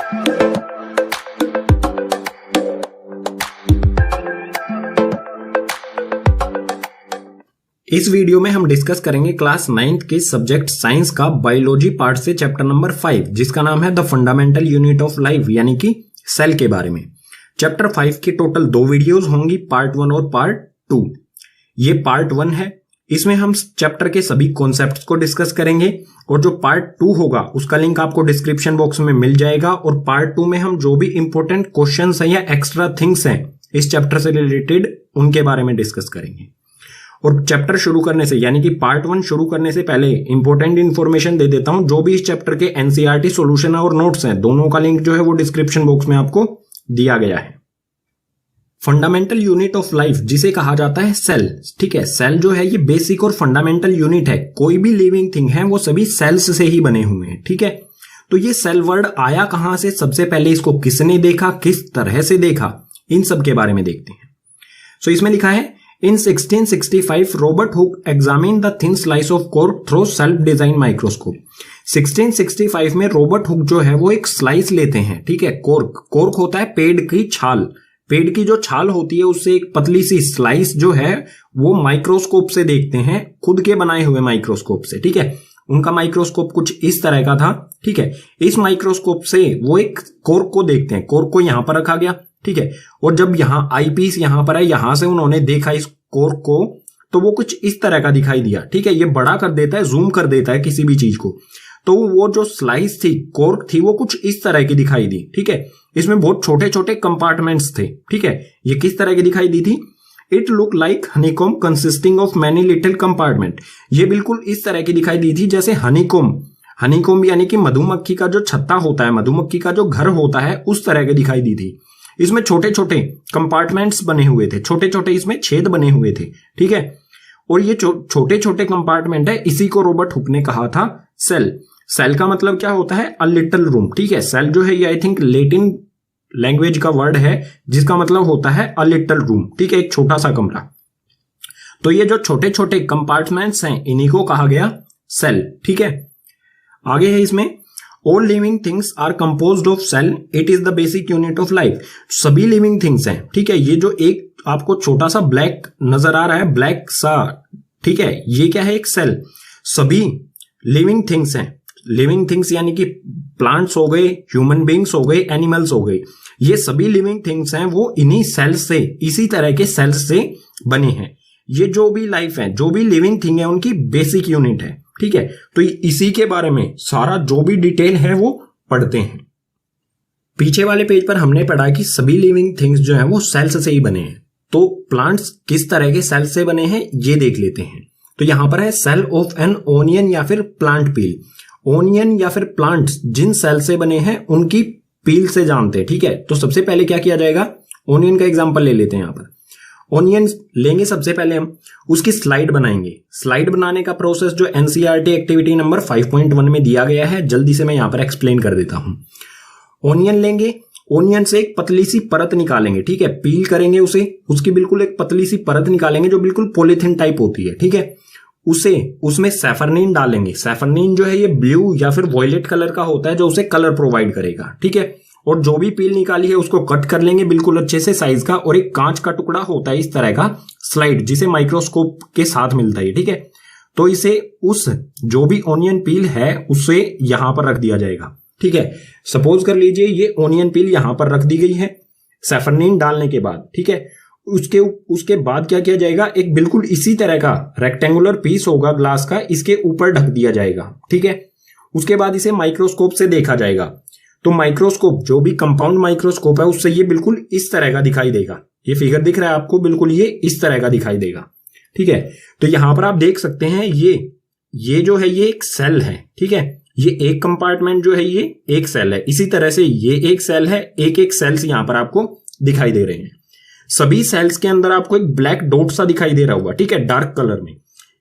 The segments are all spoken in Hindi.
इस वीडियो में हम डिस्कस करेंगे क्लास 9th के सब्जेक्ट साइंस का बायोलॉजी पार्ट से चैप्टर नंबर 5 जिसका नाम है the fundamental unit of life यानी कि सेल के बारे में। चैप्टर 5 की टोटल 2 वीडियोस होंगी, पार्ट 1 और पार्ट 2। ये पार्ट 1 है, इसमें हम चैप्टर के सभी कॉन्सेप्ट्स को डिस्कस करेंगे और जो पार्ट 2 होगा उसका लिंक आपको डिस्क्रिप्शन बॉक्स में मिल जाएगा। और पार्ट 2 में हम जो भी इंपॉर्टेंट क्वेश्चंस हैं या एक्स्ट्रा थिंग्स हैं इस चैप्टर से रिलेटेड उनके बारे में डिस्कस करेंगे। और चैप्टर शुरू करने से यानी कि पार्ट 1 शुरू करने से पहले इंपॉर्टेंट इन्फॉर्मेशन दे देता हूं। जो भी इस चैप्टर के एनसीईआरटी सॉल्यूशन और नोट्स हैं दोनों का लिंक जो है वो डिस्क्रिप्शन बॉक्स में आपको दिया गया है। फंडामेंटल यूनिट ऑफ लाइफ जिसे कहा जाता है सेल, ठीक है। सेल जो है ये बेसिक और फंडामेंटल यूनिट है। कोई भी लिविंग थिंग है वो सभी सेल्स से ही बने हुए हैं, ठीक है। तो ये सेल वर्ड आया कहां से, सबसे पहले इसको किसने देखा, किस तरह से देखा, इन सब के बारे में देखते हैं। सो इसमें लिखा है In 1665, Robert Hooke examined the thin slice of cork through self-designed microscope. 1665 में रॉबर्ट हुक जो है वो एक स्लाइस लेते हैं, ठीक है। कोर्क होता है पेड़ की छाल, पेड़ की जो छाल होती है उससे एक पतली सी स्लाइस जो है वो माइक्रोस्कोप से देखते हैं, खुद के बनाए हुए माइक्रोस्कोप से, ठीक है। उनका माइक्रोस्कोप कुछ इस तरह का था, ठीक है। इस माइक्रोस्कोप से वो एक कोर्क को देखते हैं, कोर्क को यहां पर रखा गया, ठीक है। और जब यहां आईपीस यहां पर है, यहां से उन्होंने देखा इस कोर्क को तो वो कुछ इस तरह का दिखाई दिया, ठीक है। ये बड़ा कर देता है, जूम कर देता है किसी भी चीज को, तो वो जो स्लाइस थी, कोर्क थी, वो कुछ इस तरह की दिखाई दी, ठीक है। इसमें बहुत छोटे छोटे कंपार्टमेंट्स थे, ठीक है। ये किस तरह की दिखाई दी थी, it look like honeycomb consisting of many little compartment. ये बिल्कुल इस तरह की दिखाई दी थी जैसे हनीकॉम्ब यानी कि मधुमक्खी का जो छत्ता होता है, मधुमक्खी का जो घर होता है, उस तरह की दिखाई दी थी। इसमें छोटे छोटे कंपार्टमेंट्स बने हुए थे, छोटे छोटे इसमें छेद बने हुए थे, ठीक है। और ये छोटे छोटे कंपार्टमेंट है, इसी को रॉबर्ट हुक ने कहा था सेल। सेल का मतलब क्या होता है, अ लिटिल रूम, ठीक है। सेल जो है ये आई थिंक लैटिन लैंग्वेज का वर्ड है जिसका मतलब होता है अ लिटिल रूम, ठीक है, एक छोटा सा कमरा। तो ये जो छोटे छोटे कंपार्टमेंट्स हैं इन्हीं को कहा गया सेल, ठीक है। आगे है इसमें All living things are composed of cell. It is the basic unit of life. सभी लिविंग थिंग्स हैं, ठीक है। ये जो एक आपको छोटा सा ब्लैक नजर आ रहा है, ब्लैक सा, ठीक है, ये क्या है, एक सेल। सभी लिविंग थिंग्स हैं। लिविंग थिंग्स यानी कि प्लांट्स हो गए, ह्यूमन बींग्स हो गए, एनिमल्स हो गए, ये सभी लिविंग थिंग्स हैं वो इन्हीं सेल्स से, इसी तरह के सेल्स से बने हैं। ये जो भी लाइफ है, जो भी लिविंग थिंग है उनकी बेसिक यूनिट है, ठीक है। तो इसी के बारे में सारा जो भी डिटेल है वो पढ़ते हैं। पीछे वाले पेज पर हमने पढ़ा कि सभी लिविंग थिंग्स जो है वो सेल्स से ही बने हैं। तो प्लांट्स किस तरह के सेल्स से बने हैं ये देख लेते हैं। तो यहां पर है सेल ऑफ एन ओनियन या फिर प्लांट पील। ओनियन या फिर प्लांट्स जिन सेल से बने हैं उनकी पील से जानते हैं, ठीक है। तो सबसे पहले क्या किया जाएगा, ओनियन का एग्जाम्पल ले लेते हैं। यहां पर ओनियन लेंगे, सबसे पहले हम उसकी स्लाइड बनाएंगे। स्लाइड बनाने का प्रोसेस जो एनसीईआरटी एक्टिविटी नंबर 5.1 में दिया गया है, जल्दी से मैं यहां पर एक्सप्लेन कर देता हूं। ओनियन लेंगे, ओनियन से एक पतली सी परत निकालेंगे, ठीक है। पील करेंगे उसे, उसकी बिल्कुल एक पतली सी परत निकालेंगे जो बिल्कुल पॉलीथिन टाइप होती है, ठीक है। उसमें सैफरनीन डालेंगे। सैफरनीन जो है ये ब्लू या फिर वॉयलेट कलर का होता है जो उसे कलर प्रोवाइड करेगा, ठीक है। और जो भी पील निकाली है उसको कट कर लेंगे बिल्कुल अच्छे से साइज का, और एक कांच का टुकड़ा होता है इस तरह का स्लाइड जिसे माइक्रोस्कोप के साथ मिलता है, ठीक है। तो इसे उस जो भी ओनियन पील है उसे यहां पर रख दिया जाएगा, ठीक है। सपोज कर लीजिए ये ओनियन पील यहां पर रख दी गई है सैफरनीन डालने के बाद, ठीक है। उसके बाद क्या किया जाएगा, एक बिल्कुल इसी तरह का रेक्टेंगुलर पीस होगा ग्लास का, इसके ऊपर ढक दिया जाएगा, ठीक है। उसके बाद इसे माइक्रोस्कोप से देखा जाएगा। तो माइक्रोस्कोप जो भी कंपाउंड माइक्रोस्कोप है उससे ये बिल्कुल इस तरह का दिखाई देगा। ये फिगर दिख रहा है आपको, बिल्कुल ये इस तरह का दिखाई देगा, ठीक है। तो यहां पर आप देख सकते हैं ये जो है ये एक सेल है, ठीक है। ये एक कंपार्टमेंट जो है ये एक सेल है, इसी तरह से ये एक सेल है, एक एक सेल्स यहां पर आपको दिखाई दे रहे हैं। सभी सेल्स के अंदर आपको एक ब्लैक डॉट सा दिखाई दे रहा होगा, ठीक है, डार्क कलर में।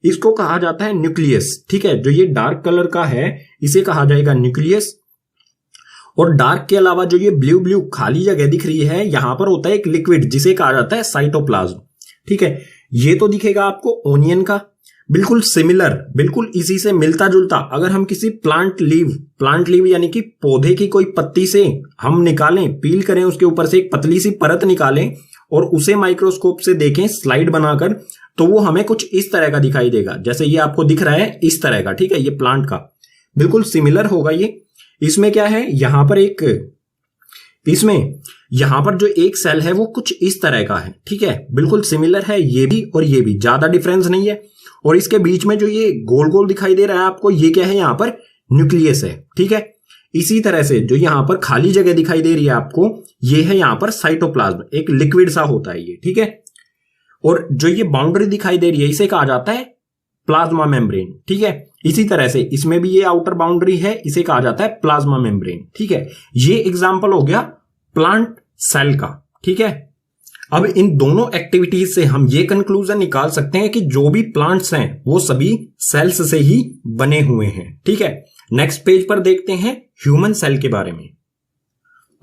इसको कहा जाता है न्यूक्लियस, ठीक है। जो ये डार्क कलर का है इसे कहा जाएगा न्यूक्लियस। और डार्क के अलावा जो ये ब्लू ब्लू खाली जगह दिख रही है, यहां पर होता है एक लिक्विड जिसे कहा जाता है साइटोप्लाज्म, ठीक है। ये तो दिखेगा आपको ओनियन का, बिल्कुल सिमिलर, बिल्कुल इसी से मिलता जुलता। अगर हम किसी प्लांट लीव यानी कि पौधे की कोई पत्ती से हम निकालें, पील करें, उसके ऊपर से एक पतली सी परत निकालें और उसे माइक्रोस्कोप से देखें स्लाइड बनाकर, तो वो हमें कुछ इस तरह का दिखाई देगा, जैसे ये आपको दिख रहा है इस तरह का। ठीक है, ये प्लांट का बिल्कुल सिमिलर होगा ये। इसमें क्या है, यहां पर जो एक सेल है वो कुछ इस तरह का है। ठीक है, बिल्कुल सिमिलर है ये भी और ये भी, ज्यादा डिफरेंस नहीं है। और इसके बीच में जो ये गोल गोल दिखाई दे रहा है आपको, ये क्या है, यहां पर न्यूक्लियस है। ठीक है, इसी तरह से जो यहां पर खाली जगह दिखाई दे रही है आपको, ये है यहां पर साइटोप्लाज्म, एक लिक्विड सा होता है ये। ठीक है, और जो ये बाउंड्री दिखाई दे रही है इसे कहा जाता है प्लाज्मा मेम्ब्रेन। ठीक है, इसी तरह से इसमें भी ये आउटर बाउंड्री है, इसे कहा जाता है प्लाज्मा मेम्ब्रेन। ठीक है, ये एग्जांपल हो गया प्लांट सेल का। ठीक है, अब इन दोनों एक्टिविटीज से हम ये कंक्लूजन निकाल सकते हैं कि जो भी प्लांट्स हैं वो सभी सेल्स से ही बने हुए हैं। ठीक है, नेक्स्ट पेज पर देखते हैं ह्यूमन सेल के बारे में।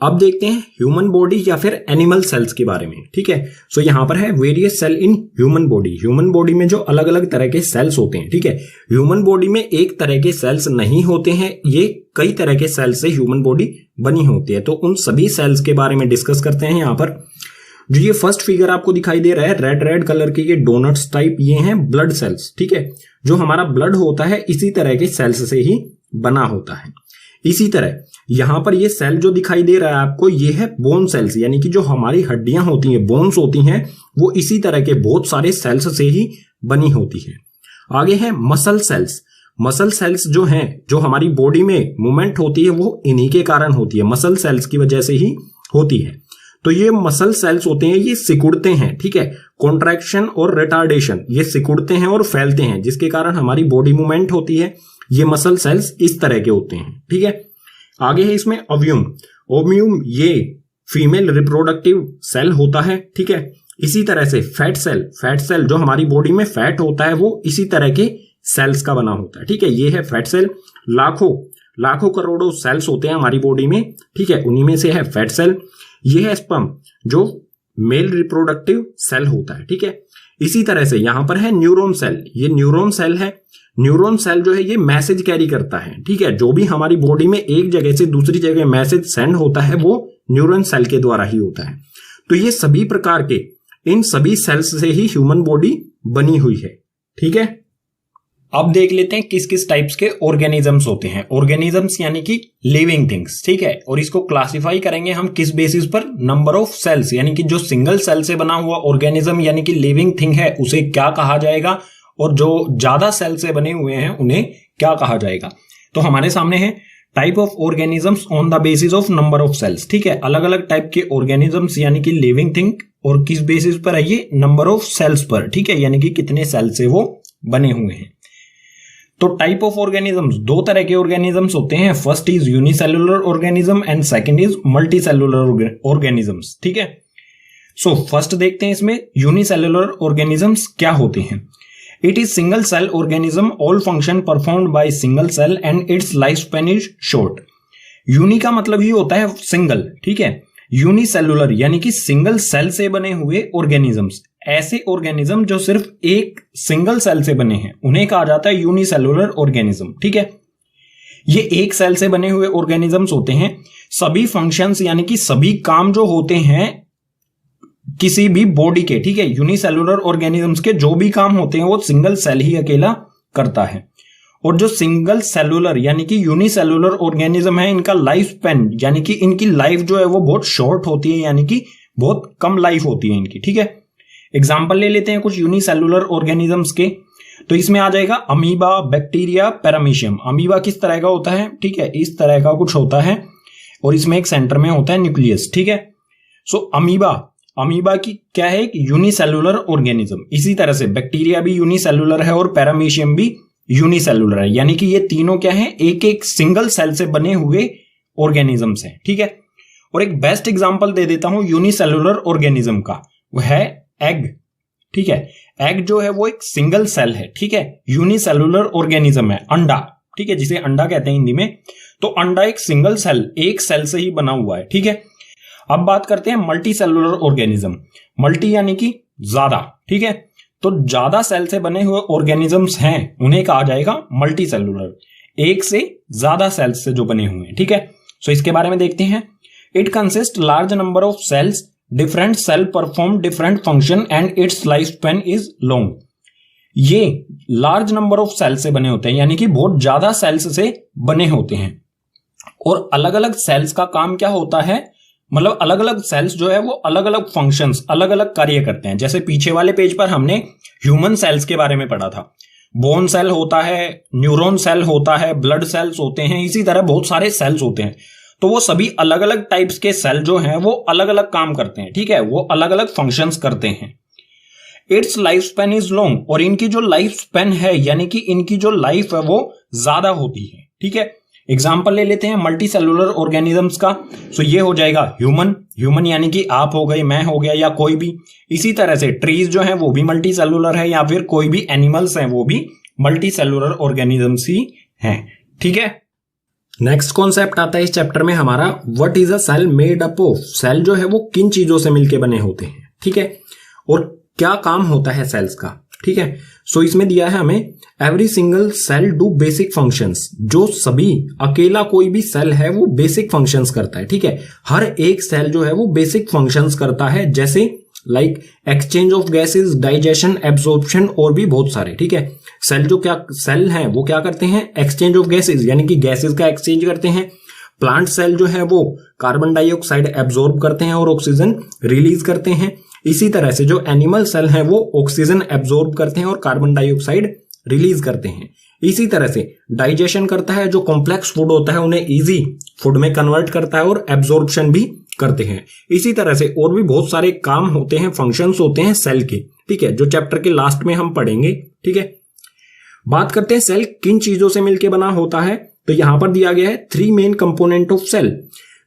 अब देखते हैं ह्यूमन बॉडी या फिर एनिमल सेल्स के बारे में। ठीक है, सो यहां पर है various cell in human body. Human body में जो अलग अलग तरह के सेल्स होते हैं। ठीक है, ह्यूमन बॉडी में एक तरह के सेल्स नहीं होते हैं, ये कई तरह के सेल्स से ह्यूमन बॉडी बनी होती है। तो उन सभी सेल्स के बारे में डिस्कस करते हैं। यहां पर जो ये फर्स्ट फिगर आपको दिखाई दे रहा है रेड कलर के, ये डोनट्स टाइप, ये हैं ब्लड सेल्स। ठीक है, जो हमारा ब्लड होता है इसी तरह के सेल्स से ही बना होता है। इसी तरह यहां पर ये सेल जो दिखाई दे रहा है आपको, ये है बोन सेल्स, यानी कि जो हमारी हड्डियां होती हैं, बोन्स होती हैं, वो इसी तरह के बहुत सारे सेल्स से ही बनी होती है। आगे है मसल सेल्स। मसल सेल्स जो हैं, जो हमारी बॉडी में मूवमेंट होती है वो इन्हीं के कारण होती है, मसल सेल्स की वजह से ही होती है। तो ये मसल सेल्स होते हैं, ये सिकुड़ते हैं। ठीक है, कॉन्ट्रैक्शन और रिटार्डेशन, ये सिकुड़ते हैं और फैलते हैं, जिसके कारण हमारी बॉडी मूवमेंट होती है। ये मसल सेल्स इस तरह के होते हैं। ठीक है, आगे है इसमें ओव्यूम, ये फीमेल रिप्रोडक्टिव सेल होता है। ठीक है, इसी तरह से फैट सेल जो हमारी बॉडी में फैट होता है वो इसी तरह के सेल्स का बना होता है। ठीक है, ये है फैट सेल। लाखों करोड़ों सेल्स होते हैं हमारी बॉडी में। ठीक है, उन्हीं में से है फैट सेल। ये है स्पर्म, जो मेल रिप्रोडक्टिव सेल होता है। ठीक है, इसी तरह से यहां पर है न्यूरॉन सेल। ये न्यूरॉन सेल है। न्यूरॉन सेल जो है ये मैसेज कैरी करता है। ठीक है, जो भी हमारी बॉडी में एक जगह से दूसरी जगह मैसेज सेंड होता है वो न्यूरॉन सेल के द्वारा ही होता है। तो ये सभी प्रकार के इन सभी सेल्स से ही ह्यूमन बॉडी बनी हुई है। ठीक है, अब देख लेते हैं किस किस टाइप्स के ऑर्गेनिजम्स होते हैं। ऑर्गेनिजम्स यानी कि लिविंग थिंग्स। ठीक है, और इसको क्लासिफाई करेंगे हम किस बेसिस पर, नंबर ऑफ सेल्स, यानी कि जो सिंगल सेल से बना हुआ ऑर्गेनिज्म यानी कि लिविंग थिंग है उसे क्या कहा जाएगा, और जो ज्यादा सेल से बने हुए हैं उन्हें क्या कहा जाएगा। तो हमारे सामने है type of organisms on the basis of number of cells. ठीक है, अलग अलग टाइप के ऑर्गेनिजम्स यानी कि लिविंग थिंग, और किस बेसिस पर है ये, नंबर ऑफ सेल्स पर। ठीक है, यानी कि कितने सेल से वो बने हुए हैं। तो टाइप ऑफ ऑर्गेनिजम्स, दो तरह के ऑर्गेनिजम्स होते हैं। First is unicellular organism and second is multicellular organisms. ठीक है, सो फर्स्ट देखते हैं इसमें यूनिसेलुलर ऑर्गेनिजम्स क्या होते हैं। It is single cell organism, all function performed by single cell and its life span is short. Uni का मतलब ही होता है सिंगल। ठीक है, यूनिसेलुलर यानी कि सिंगल सेल से बने हुए ऑर्गेनिजम्स, ऐसे ऑर्गेनिज्म जो सिर्फ एक सिंगल सेल से बने हैं उन्हें कहा जाता है यूनिसेलुलर ऑर्गेनिज्म। ठीक है, ये एक सेल से बने हुए ऑर्गेनिजम्स होते हैं। सभी फंक्शंस यानी कि सभी काम जो होते हैं किसी भी बॉडी के, ठीक है, यूनिसेलुलर ऑर्गेनिजम्स के जो भी काम होते हैं वो सिंगल सेल ही अकेला करता है। और जो सिंगल सेलुलर यानी कि यूनिसेलुलर ऑर्गेनिज्म है, इनका लाइफ स्पैन यानी कि इनकी लाइफ जो है वो बहुत शॉर्ट होती है, यानी कि बहुत कम लाइफ होती है इनकी। ठीक है, एग्जाम्पल ले लेते हैं कुछ यूनिसेलुलर ऑर्गेनिजम्स के। तो इसमें आ जाएगा अमीबा, बैक्टीरिया, पैरामीशियम। अमीबा किस तरह का होता है, ठीक है, इस तरह का कुछ होता है और इसमें एक सेंटर में होता है न्यूक्लियस। ठीक है, सो अमीबा की क्या है, एक यूनिसेलुलर ऑर्गेनिज्म। इसी तरह से बैक्टीरिया भी यूनिसेलुलर है और पैरामीशियम भी यूनिसेलुलर है, यानी कि ये तीनों क्या है, एक एक सिंगल सेल से बने हुए ऑर्गेनिजम्स हैं। ठीक है, और एक बेस्ट एग्जांपल दे देता हूं यूनिसेलुलर ऑर्गेनिज्म का, वो है एग। ठीक है, एग जो है वो एक सिंगल सेल है। ठीक है, यूनिसेलुलर ऑर्गेनिज्म है। अंडा, ठीक है, जिसे अंडा कहते हैं हिंदी में, तो अंडा एक सिंगल सेल, एक सेल से ही बना हुआ है। ठीक है, अब बात करते हैं मल्टी सेलुलर ऑर्गेनिज्म। मल्टी यानी कि ज्यादा। ठीक है, तो ज्यादा सेल से बने हुए ऑर्गेनिजम्स हैं उन्हें कहा जाएगा मल्टी सेलुलर, एक से ज्यादा सेल्स से जो बने हुए हैं, ठीक है। सो इसके बारे में देखते हैं। It consist large number of cells, different cell perform different function and its life span is long. ये लार्ज नंबर ऑफ सेल से बने होते हैं, यानी कि बहुत ज्यादा सेल्स से बने होते हैं, और अलग अलग सेल्स का काम क्या होता है, मतलब अलग अलग सेल्स जो है वो अलग अलग फंक्शंस, अलग अलग कार्य करते हैं। जैसे पीछे वाले पेज पर हमने ह्यूमन सेल्स के बारे में पढ़ा था, बोन सेल होता है, न्यूरॉन सेल होता है, ब्लड सेल्स होते हैं, इसी तरह बहुत सारे सेल्स होते हैं। तो वो सभी अलग अलग टाइप्स के सेल जो हैं वो अलग अलग काम करते हैं, ठीक है, वो अलग अलग फंक्शंस करते हैं। It's life span is long, और इनकी जो लाइफ स्पैन है यानी कि इनकी जो लाइफ है वो ज्यादा होती है, ठीक है। एग्जाम्पल ले लेते हैं मल्टी सेलुलर ऑर्गेनिजम्स का। सो ये हो जाएगा ह्यूमन यानी कि आप हो गए, मैं हो गया, या कोई भी। इसी तरह से ट्रीज जो है वो भी मल्टी सेलुलर है, या फिर कोई भी एनिमल्स हैं वो भी मल्टी सेलुलर ऑर्गेनिजम्स ही हैं, ठीक है। नेक्स्ट कॉन्सेप्ट आता है इस चैप्टर में हमारा, what is a cell made up of. Cell जो है वो किन चीजों से मिलकर बने होते हैं, ठीक है, और क्या काम होता है सेल्स का, ठीक है। सो इसमें दिया है हमें, every single cell do basic functions. जो सभी अकेला कोई भी सेल है वो बेसिक फंक्शंस करता है, ठीक है। हर एक सेल जो है वो बेसिक फंक्शंस करता है, जैसे like exchange of gases, digestion, absorption और भी बहुत सारे, ठीक है। सेल हैं वो क्या करते हैं, एक्सचेंज ऑफ गैसेस यानी कि गैसेस का एक्सचेंज करते हैं। प्लांट सेल जो है वो कार्बन डाइऑक्साइड एब्जॉर्ब करते हैं और ऑक्सीजन रिलीज करते हैं। इसी तरह से जो एनिमल सेल हैं वो ऑक्सीजन एब्जॉर्ब करते हैं और कार्बन डाइऑक्साइड रिलीज करते हैं। इसी तरह से डाइजेशन करता है, जो कॉम्प्लेक्स फूड होता है उन्हें इजी फूड में कन्वर्ट करता है, और एब्जॉर्प्शन भी करते हैं। इसी तरह से और भी बहुत सारे काम होते हैं, फंक्शंस होते हैं सेल के, ठीक है, जो चैप्टर के लास्ट में हम पढ़ेंगे, ठीक है। बात करते हैं सेल किन चीजों से मिलकर बना होता है। तो यहां पर दिया गया है 3 मेन कंपोनेंट ऑफ सेल।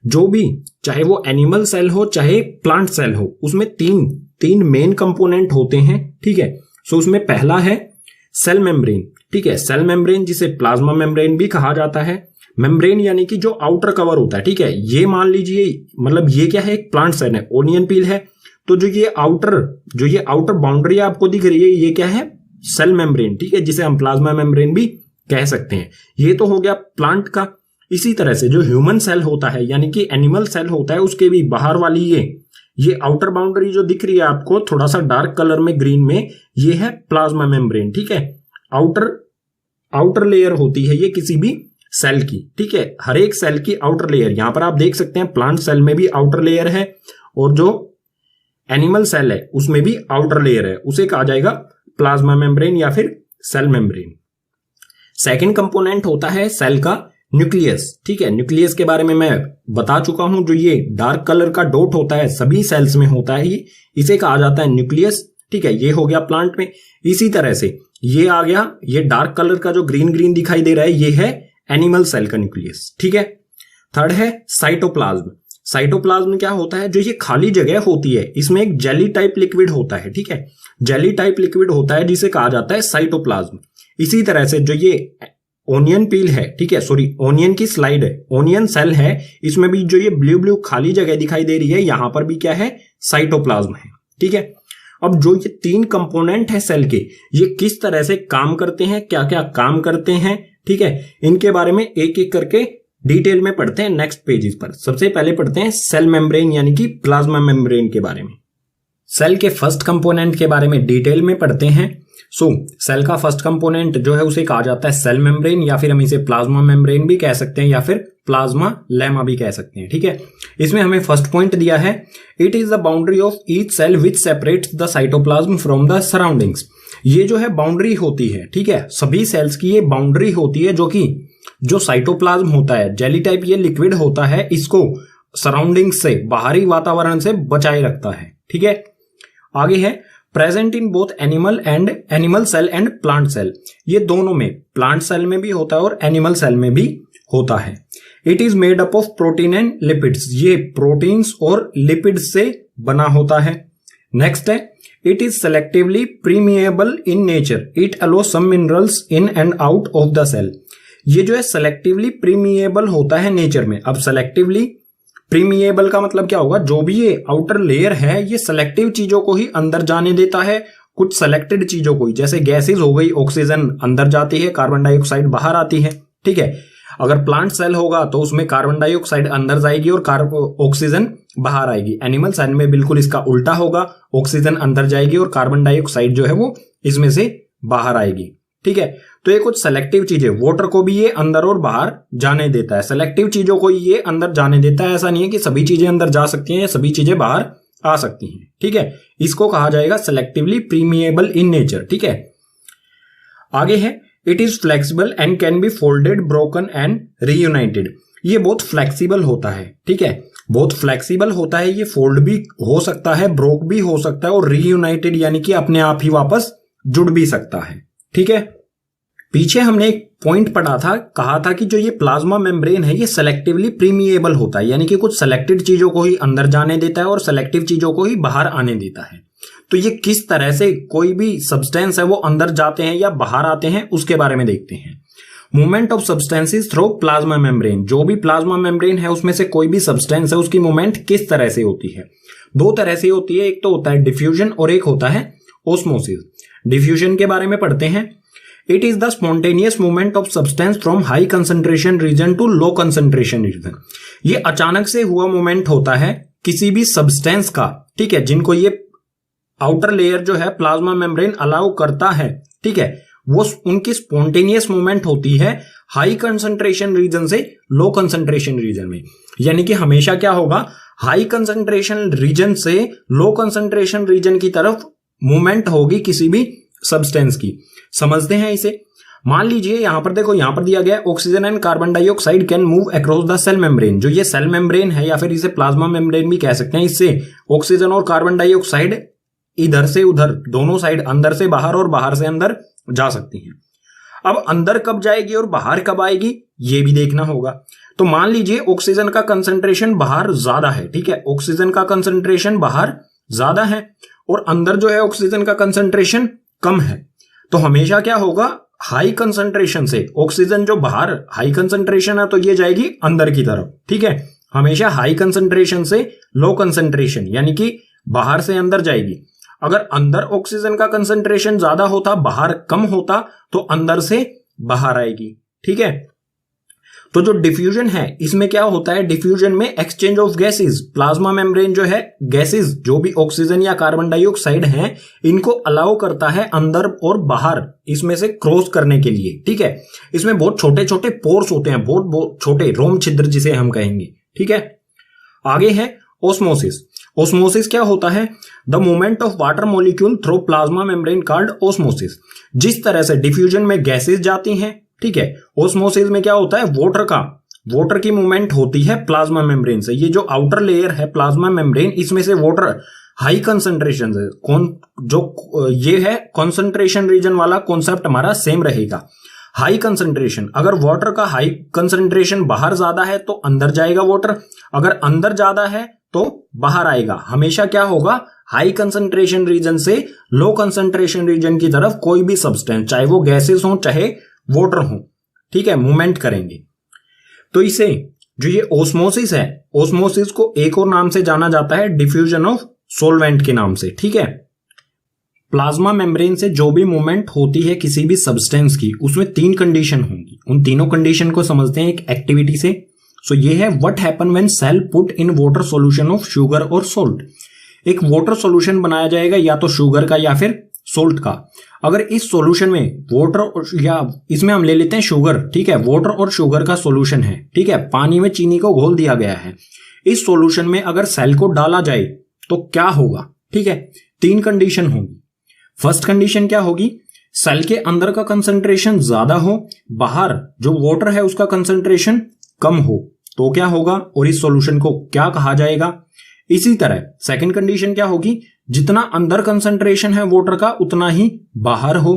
जो भी, चाहे वो एनिमल सेल हो चाहे प्लांट सेल हो, उसमें तीन मेन कंपोनेंट होते हैं, ठीक है। सो उसमें पहला है सेल मेम्ब्रेन, ठीक है। सेल मेम्ब्रेन जिसे प्लाज्मा मेम्ब्रेन भी कहा जाता है। मेम्ब्रेन यानी कि जो आउटर कवर होता है, ठीक है। ये मान लीजिए, मतलब ये क्या है, एक प्लांट सेल है, ओनियन पील है, तो जो ये आउटर बाउंड्री आपको दिख रही है, ये क्या है, सेल मेम्ब्रेन, ठीक है, जिसे हम प्लाज्मा मेम्ब्रेन भी कह सकते हैं। ये तो हो गया प्लांट का। इसी तरह से जो ह्यूमन सेल होता है यानी कि एनिमल सेल होता है, उसके भी बाहर वाली ये आउटर बाउंड्री जो दिख रही है आपको थोड़ा सा डार्क कलर में, ग्रीन में, ये है प्लाज्मा मेम्ब्रेन, ठीक है। आउटर लेयर होती है ये किसी भी सेल की, ठीक है। हर एक सेल की आउटर लेयर, यहां पर आप देख सकते हैं प्लांट सेल में भी आउटर लेयर है, और जो एनिमल सेल है उसमें भी आउटर लेयर है, उसे कहा जाएगा प्लाज्मा मेम्ब्रेन या फिर सेल मेम्ब्रेन। सेकेंड कंपोनेंट होता है सेल का न्यूक्लियस, ठीक है। न्यूक्लियस के बारे में मैं बता चुका हूं, जो ये डार्क कलर का डॉट होता है सभी सेल्स में होता है, इसे कहा जाता है न्यूक्लियस, ठीक है। ये हो गया प्लांट में। इसी तरह से ये आ गया, ये डार्क कलर का जो ग्रीन दिखाई दे रहा है, ये है एनिमल सेल का न्यूक्लियस, ठीक है। थर्ड है साइटोप्लाज्म। साइटोप्लाज्म क्या होता है, जो ये खाली जगह होती है, इसमें एक जेली टाइप लिक्विड होता है, ठीक है। जेली टाइप लिक्विड होता है जिसे कहा जाता है साइटोप्लाज्म। इसी तरह से जो ये ओनियन पील है, ठीक है, सॉरी ओनियन की स्लाइड है, ओनियन सेल है, इसमें भी जो ये ब्लू खाली जगह दिखाई दे रही है, यहां पर भी क्या है, साइटोप्लाज्म है, ठीक है। अब जो ये 3 कंपोनेंट है सेल के, ये किस तरह से काम करते हैं, क्या क्या काम करते हैं, ठीक है, इनके बारे में एक एक करके डिटेल में पढ़ते हैं नेक्स्ट पेजेस पर। सबसे पहले पढ़ते हैं सेल मेम्ब्रेन यानी कि प्लाज्मा मेम्ब्रेन के बारे में। सेल के फर्स्ट कंपोनेंट के बारे में डिटेल में पढ़ते हैं। सेल का फर्स्ट कंपोनेंट जो है उसे कहा जाता है सेल मेम्ब्रेन, या फिर हम इसे प्लाज्मा मेम्ब्रेन भी कह सकते हैं, या फिर प्लाज्मा लेमा भी कह सकते हैं, ठीक है। इसमें हमें फर्स्ट पॉइंट दिया है, it is the boundary of each cell which separates the cytoplasm from the surroundings. ये जो है बाउंड्री होती है, ठीक है, सभी सेल्स की ये बाउंड्री होती है, जो कि जो साइटोप्लाज्म होता है, जेली टाइप ये लिक्विड होता है, इसको सराउंडिंग से, बाहरी वातावरण से बचाए रखता है, ठीक है। आगे है present in both animal cell and plant cell. ये दोनों में, प्लांट सेल में भी होता है और एनिमल सेल में भी होता है। It is made up of protein and lipids. ये प्रोटीन्स और लिपिड्स से बना होता है। नेक्स्ट है, it is selectively permeable in nature. It allow some minerals in and out of the cell. ये जो है सेलेक्टिवली प्रीमिएबल होता है नेचर में। अब सेलेक्टिवली प्रीमिएबल का मतलब क्या होगा, जो भी ये आउटर लेयर है ये सेलेक्टिव चीजों को ही अंदर जाने देता है कुछ सेलेक्टेड चीजों को ही, जैसे गैसेज हो गई, ऑक्सीजन अंदर जाती है, कार्बन डाइऑक्साइड बाहर आती है, ठीक है। अगर प्लांट सेल होगा तो उसमें कार्बन डाइऑक्साइड अंदर जाएगी और ऑक्सीजन बाहर आएगी। एनिमल सेल में बिल्कुल इसका उल्टा होगा, ऑक्सीजन अंदर जाएगी और कार्बन डाइऑक्साइड जो है वो इसमें से बाहर आएगी, ठीक है। तो ये कुछ सेलेक्टिव चीजें, वाटर को भी ये अंदर और बाहर जाने देता है, सेलेक्टिव चीजों को ये अंदर जाने देता है। ऐसा नहीं है कि सभी चीजें अंदर जा सकती हैं या सभी चीजें बाहर आ सकती हैं, ठीक है। इसको कहा जाएगा सेलेक्टिवली प्रीमिएबल इन नेचर, ठीक है। आगे है it is flexible and can be folded, broken and reunited. ये बहुत फ्लेक्सिबल होता है, ठीक है, बहुत फ्लेक्सिबल होता है। ये फोल्ड भी हो सकता है, ब्रोक भी हो सकता है और रीयूनाइटेड यानी कि अपने आप ही वापस जुड़ भी सकता है, ठीक है। पीछे हमने एक पॉइंट पढ़ा था, कहा था कि जो ये प्लाज्मा मेम्ब्रेन है ये सेलेक्टिवली प्रीमिएबल होता है, यानी कि कुछ सेलेक्टेड चीजों को ही अंदर जाने देता है और सेलेक्टिव चीजों को ही बाहर आने देता है। तो ये किस तरह से कोई भी सब्सटेंस है वो अंदर जाते हैं या बाहर आते हैं उसके बारे में देखते हैं। Movement of substances through plasma membrane, जो भी प्लाज्मा मेम्ब्रेन है उसमें से कोई भी सब्सटेंस है उसकी मूवमेंट किस तरह से होती है। दो तरह से होती है, एक तो होता है डिफ्यूजन और एक होता है ओस्मोसिस। डिफ्यूजन के बारे में पढ़ते हैं। It is the spontaneous movement of substance from high concentration region to low concentration region. ये अचानक से हुआ मूवमेंट होता है किसी भी सब्सटेंस का, ठीक है, जिनको ये आउटर लेयर जो है प्लाज्मा मेम्ब्रेन अलाउ करता है, ठीक है, वो उनकी स्पॉन्टेनियस मूवमेंट होती है हाई कंसंट्रेशन रीजन से लो कंसंट्रेशन रीजन में। यानी कि हमेशा क्या होगा, हाई कंसंट्रेशन रीजन से लो कंसंट्रेशन रीजन की तरफ मूवमेंट होगी किसी भी सब्सटेंस की। समझते हैं इसे। मान लीजिए यहां पर देखो, यहां पर दिया गया oxygen and carbon dioxide can move across the cell membrane. जो ये सेल मेम्ब्रेन है या फिर इसे प्लाज्मा मेम्ब्रेन भी कह सकते हैं, इससे ऑक्सीजन और कार्बन डाइऑक्साइड इधर से उधर दोनों साइड, अंदर से बाहर और बाहर से अंदर जा सकती हैं। अब अंदर कब जाएगी और बाहर कब आएगी ये भी देखना होगा। तो मान लीजिए ऑक्सीजन का कंसंट्रेशन बाहर ज्यादा है, ठीक है, ऑक्सीजन का कंसंट्रेशन बाहर ज्यादा है और अंदर जो है ऑक्सीजन का कंसंट्रेशन कम है। तो हमेशा क्या होगा, हाई कंसंट्रेशन से ऑक्सीजन जो बाहर हाई कंसंट्रेशन है तो ये जाएगी अंदर की तरफ, ठीक है। हमेशा हाई कंसंट्रेशन से लो कंसंट्रेशन यानी कि बाहर से अंदर जाएगी। अगर अंदर ऑक्सीजन का कंसंट्रेशन ज्यादा होता, बाहर कम होता, तो अंदर से बाहर आएगी, ठीक है। तो जो डिफ्यूजन है इसमें क्या होता है, डिफ्यूजन में exchange of gases, plasma membrane जो है गैसेस जो भी ऑक्सीजन या कार्बन डाइऑक्साइड हैं इनको अलाउ करता है अंदर और बाहर इसमें से क्रॉस करने के लिए, ठीक है। इसमें बहुत छोटे छोटे पोर्स होते हैं, बहुत छोटे रोम छिद्र जिसे हम कहेंगे, ठीक है। आगे है ओस्मोसिस। ओस्मोसिस क्या होता है, the movement of water molecule through plasma membrane called osmosis. जिस तरह से डिफ्यूजन में गैसेस जाती हैं, ठीक है, ओस्मोसिस में क्या होता है, वाटर की मूवमेंट होती है प्लाज्मा मेम्ब्रेन से। ये जो आउटर लेयर है प्लाज्मा मेम्ब्रेन, इसमें से वाटर हाई कंसंट्रेशन से, जो ये है कंसंट्रेशन रीजन वाला कॉन्सेप्ट हमारा सेम रहेगा। हाई कंसंट्रेशन, अगर वाटर का हाई कंसंट्रेशन बाहर ज्यादा है तो अंदर जाएगा वाटर, अगर अंदर ज्यादा है तो बाहर आएगा। हमेशा क्या होगा, हाई कंसंट्रेशन रीजन से लो कंसंट्रेशन रीजन की तरफ कोई भी सब्सटेंस, चाहे वो गैसेस हो चाहे वाटर हो, ठीक है, मूवमेंट करेंगे। तो इसे जो ये ओस्मोसिस है, ओस्मोसिस को एक और नाम से जाना जाता है डिफ्यूजन ऑफ सोलवेंट के नाम से, ठीक है। प्लाज्मा मेम्ब्रेन से जो भी मूवमेंट होती है किसी भी सब्सटेंस की, उसमें 3 कंडीशन होंगी। उन तीनों कंडीशन को समझते हैं एक एक्टिविटी से। सो ये है what happen when cell put in water solution of sugar और सोल्ट। एक वाटर सॉल्यूशन बनाया जाएगा या तो शुगर का या फिर सोल्ट का। अगर इस सॉल्यूशन में वाटर, या इसमें हम ले लेते हैं शुगर, ठीक है, वाटर और शुगर का सॉल्यूशन है, ठीक है, पानी में चीनी को घोल दिया गया है। इस सॉल्यूशन में अगर सेल को डाला जाए तो क्या होगा, ठीक है, 3 कंडीशन होंगी। फर्स्ट कंडीशन क्या होगी, सेल के अंदर का कंसंट्रेशन ज्यादा हो, बाहर जो वाटर है उसका कंसंट्रेशन कम हो, तो क्या होगा और इस सॉल्यूशन को क्या कहा जाएगा। इसी तरह सेकंड कंडीशन क्या होगी, जितना अंदर कंसंट्रेशन है वाटर का उतना ही बाहर हो,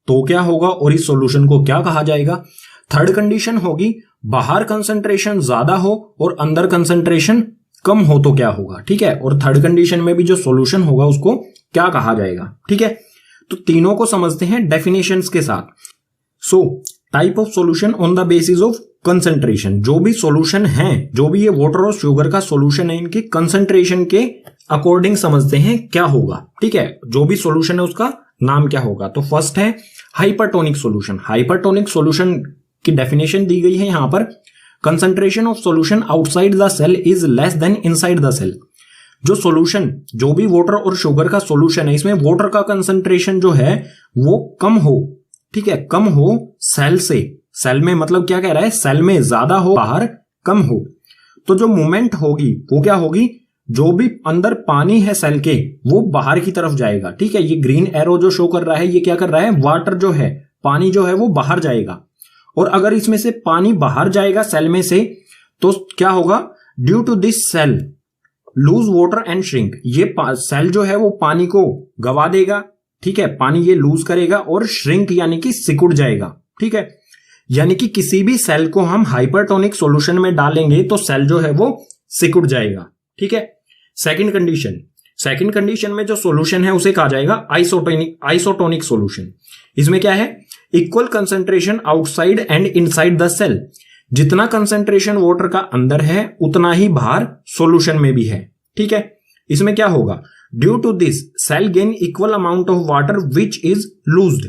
तो क्या होगा और इस सॉल्यूशन को क्या कहा जाएगा। थर्ड कंडीशन होगी, बाहर कंसंट्रेशन ज्यादा हो और अंदर कंसंट्रेशन कम हो तो क्या होगा, ठीक है, और थर्ड कंडीशन में भी जो सॉल्यूशन होगा उसको क्या कहा जाएगा, ठीक है। तो तीनों को समझते हैं डेफिनेशंस के साथ। So type of solution on the basis of concentration. जो भी सॉल्यूशन है, जो भी ये वाटर और शुगर का सॉल्यूशन है, इनकी कंसंट्रेशन के अकॉर्डिंग समझते हैं क्या होगा, ठीक है। जो भी सॉल्यूशन है उसका नाम क्या होगा। तो फर्स्ट है हाइपरटोनिक सॉल्यूशन। हाइपरटोनिक सॉल्यूशन की डेफिनेशन दी गई है यहां पर, concentration of solution outside the cell is less than inside the cell. जो सॉल्यूशन, जो भी वाटर और शुगर का सॉल्यूशन है, इसमें वाटर का कंसंट्रेशन जो है वो कम हो, ठीक है, कम हो सेल से। सेल में मतलब क्या कह रहा है, सेल में ज्यादा हो, बाहर कम हो। तो जो मूवमेंट होगी वो क्या होगी, जो भी अंदर पानी है सेल के वो बाहर की तरफ जाएगा, ठीक है। ये ग्रीन एरो जो शो कर रहा है ये क्या कर रहा है, वाटर जो है, पानी जो है वो बाहर जाएगा। और अगर इसमें से पानी बाहर जाएगा सेल में से तो क्या होगा, due to this cell lose water and shrink. ये सेल जो है वो पानी को गवा देगा, ठीक है, पानी ये लूज करेगा और श्रिंक यानी कि सिकुड़ जाएगा, ठीक है। यानी कि किसी भी सेल को हम हाइपरटोनिक सॉल्यूशन में डालेंगे तो सेल जो है वो सिकुड़ जाएगा, ठीक है। सेकंड कंडीशन में जो सॉल्यूशन है उसे कहा जाएगा आइसोटोनिक सॉल्यूशन। इसमें क्या है, equal concentration outside and inside the cell. जितना कंसंट्रेशन वाटर का अंदर है उतना ही बाहर सॉल्यूशन में भी है, ठीक है। इसमें क्या होगा, due to this cell gain equal amount of water which is lost.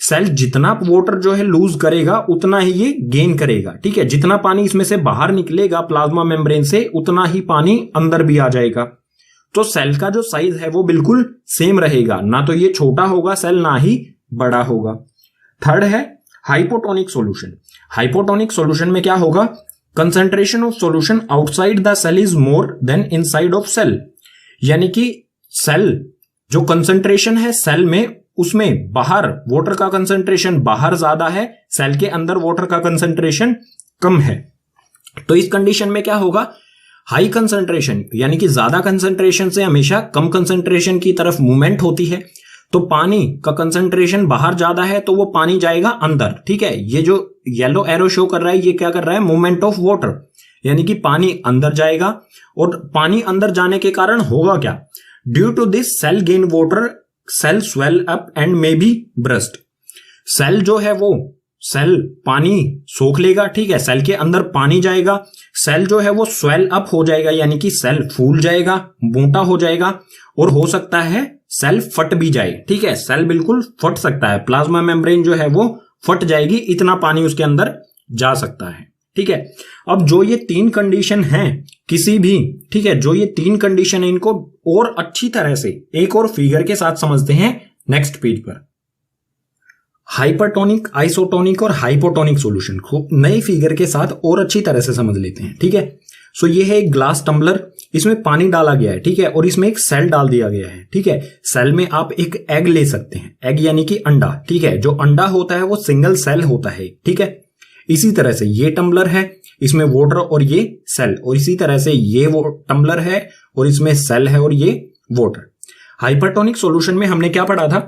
Cell जितना वाटर जो है लूज करेगा उतना ही ये गेन करेगा, ठीक है। जितना पानी इसमें से बाहर निकलेगा प्लाज्मा मेम्ब्रेन से उतना ही पानी अंदर भी आ जाएगा। तो सेल का जो साइज है वो बिल्कुल सेम रहेगा, ना तो ये छोटा होगा सेल ना ही बड़ा होगा। थर्ड है हाइपोटोनिक सॉल्यूशन। हाइपोटोनिक सॉल्यूशन में क्या होगा, concentration of solution outside the cell is more than inside of cell. यानी कि सेल जो कंसंट्रेशन है सेल में, उसमें बाहर वाटर का कंसंट्रेशन बाहर ज्यादा है, सेल के अंदर वाटर का कंसंट्रेशन कम है। तो इस कंडीशन में क्या होगा, हाई कंसंट्रेशन यानी कि ज्यादा कंसंट्रेशन से हमेशा कम कंसंट्रेशन की तरफ मूवमेंट होती है। तो पानी का कंसंट्रेशन बाहर ज्यादा है तो वो पानी जाएगा अंदर, ठीक है। ये जो येलो एरो शो कर रहा है ये क्या कर रहा है, मूवमेंट ऑफ वाटर, यानी कि पानी अंदर जाएगा। और पानी अंदर जाने के कारण होगा क्या, due to this cell gain water cell swell up and may be burst. Cell जो है वो सेल पानी सोख लेगा, ठीक है, सेल के अंदर पानी जाएगा, सेल जो है वो स्वेल अप हो जाएगा यानी कि सेल फूल जाएगा, मोटा हो जाएगा, और हो सकता है सेल फट भी जाए, ठीक है। सेल बिल्कुल फट सकता है, प्लाज्मा मेम्ब्रेन जो है वो फट जाएगी, इतना पानी उसके अंदर जा सकता है, ठीक है। अब जो ये तीन कंडीशन हैं किसी भी, ठीक है, जो ये तीन कंडीशन है इनको और अच्छी तरह से एक और फिगर के साथ समझते हैं नेक्स्ट पेज पर। हाइपरटोनिक, आइसोटोनिक और हाइपोटोनिक सॉल्यूशन को नए फिगर के साथ और अच्छी तरह से समझ लेते हैं, ठीक है। सो ये है एक ग्लास टम्बलर, इसमें पानी डाला गया है, ठीक है, और इसमें एक सेल डाल दिया गया है, ठीक है। सेल में आप एक एग ले सकते हैं, एग यानी कि अंडा, ठीक है। जो अंडा होता है वो सिंगल सेल होता है, ठीक है। इसी तरह से ये टम्बलर है, इसमें वाटर और ये सेल, और इसी तरह से ये वो टम्बलर है और इसमें सेल है और ये वाटर। हाइपरटोनिक सॉल्यूशन में हमने क्या पढ़ा था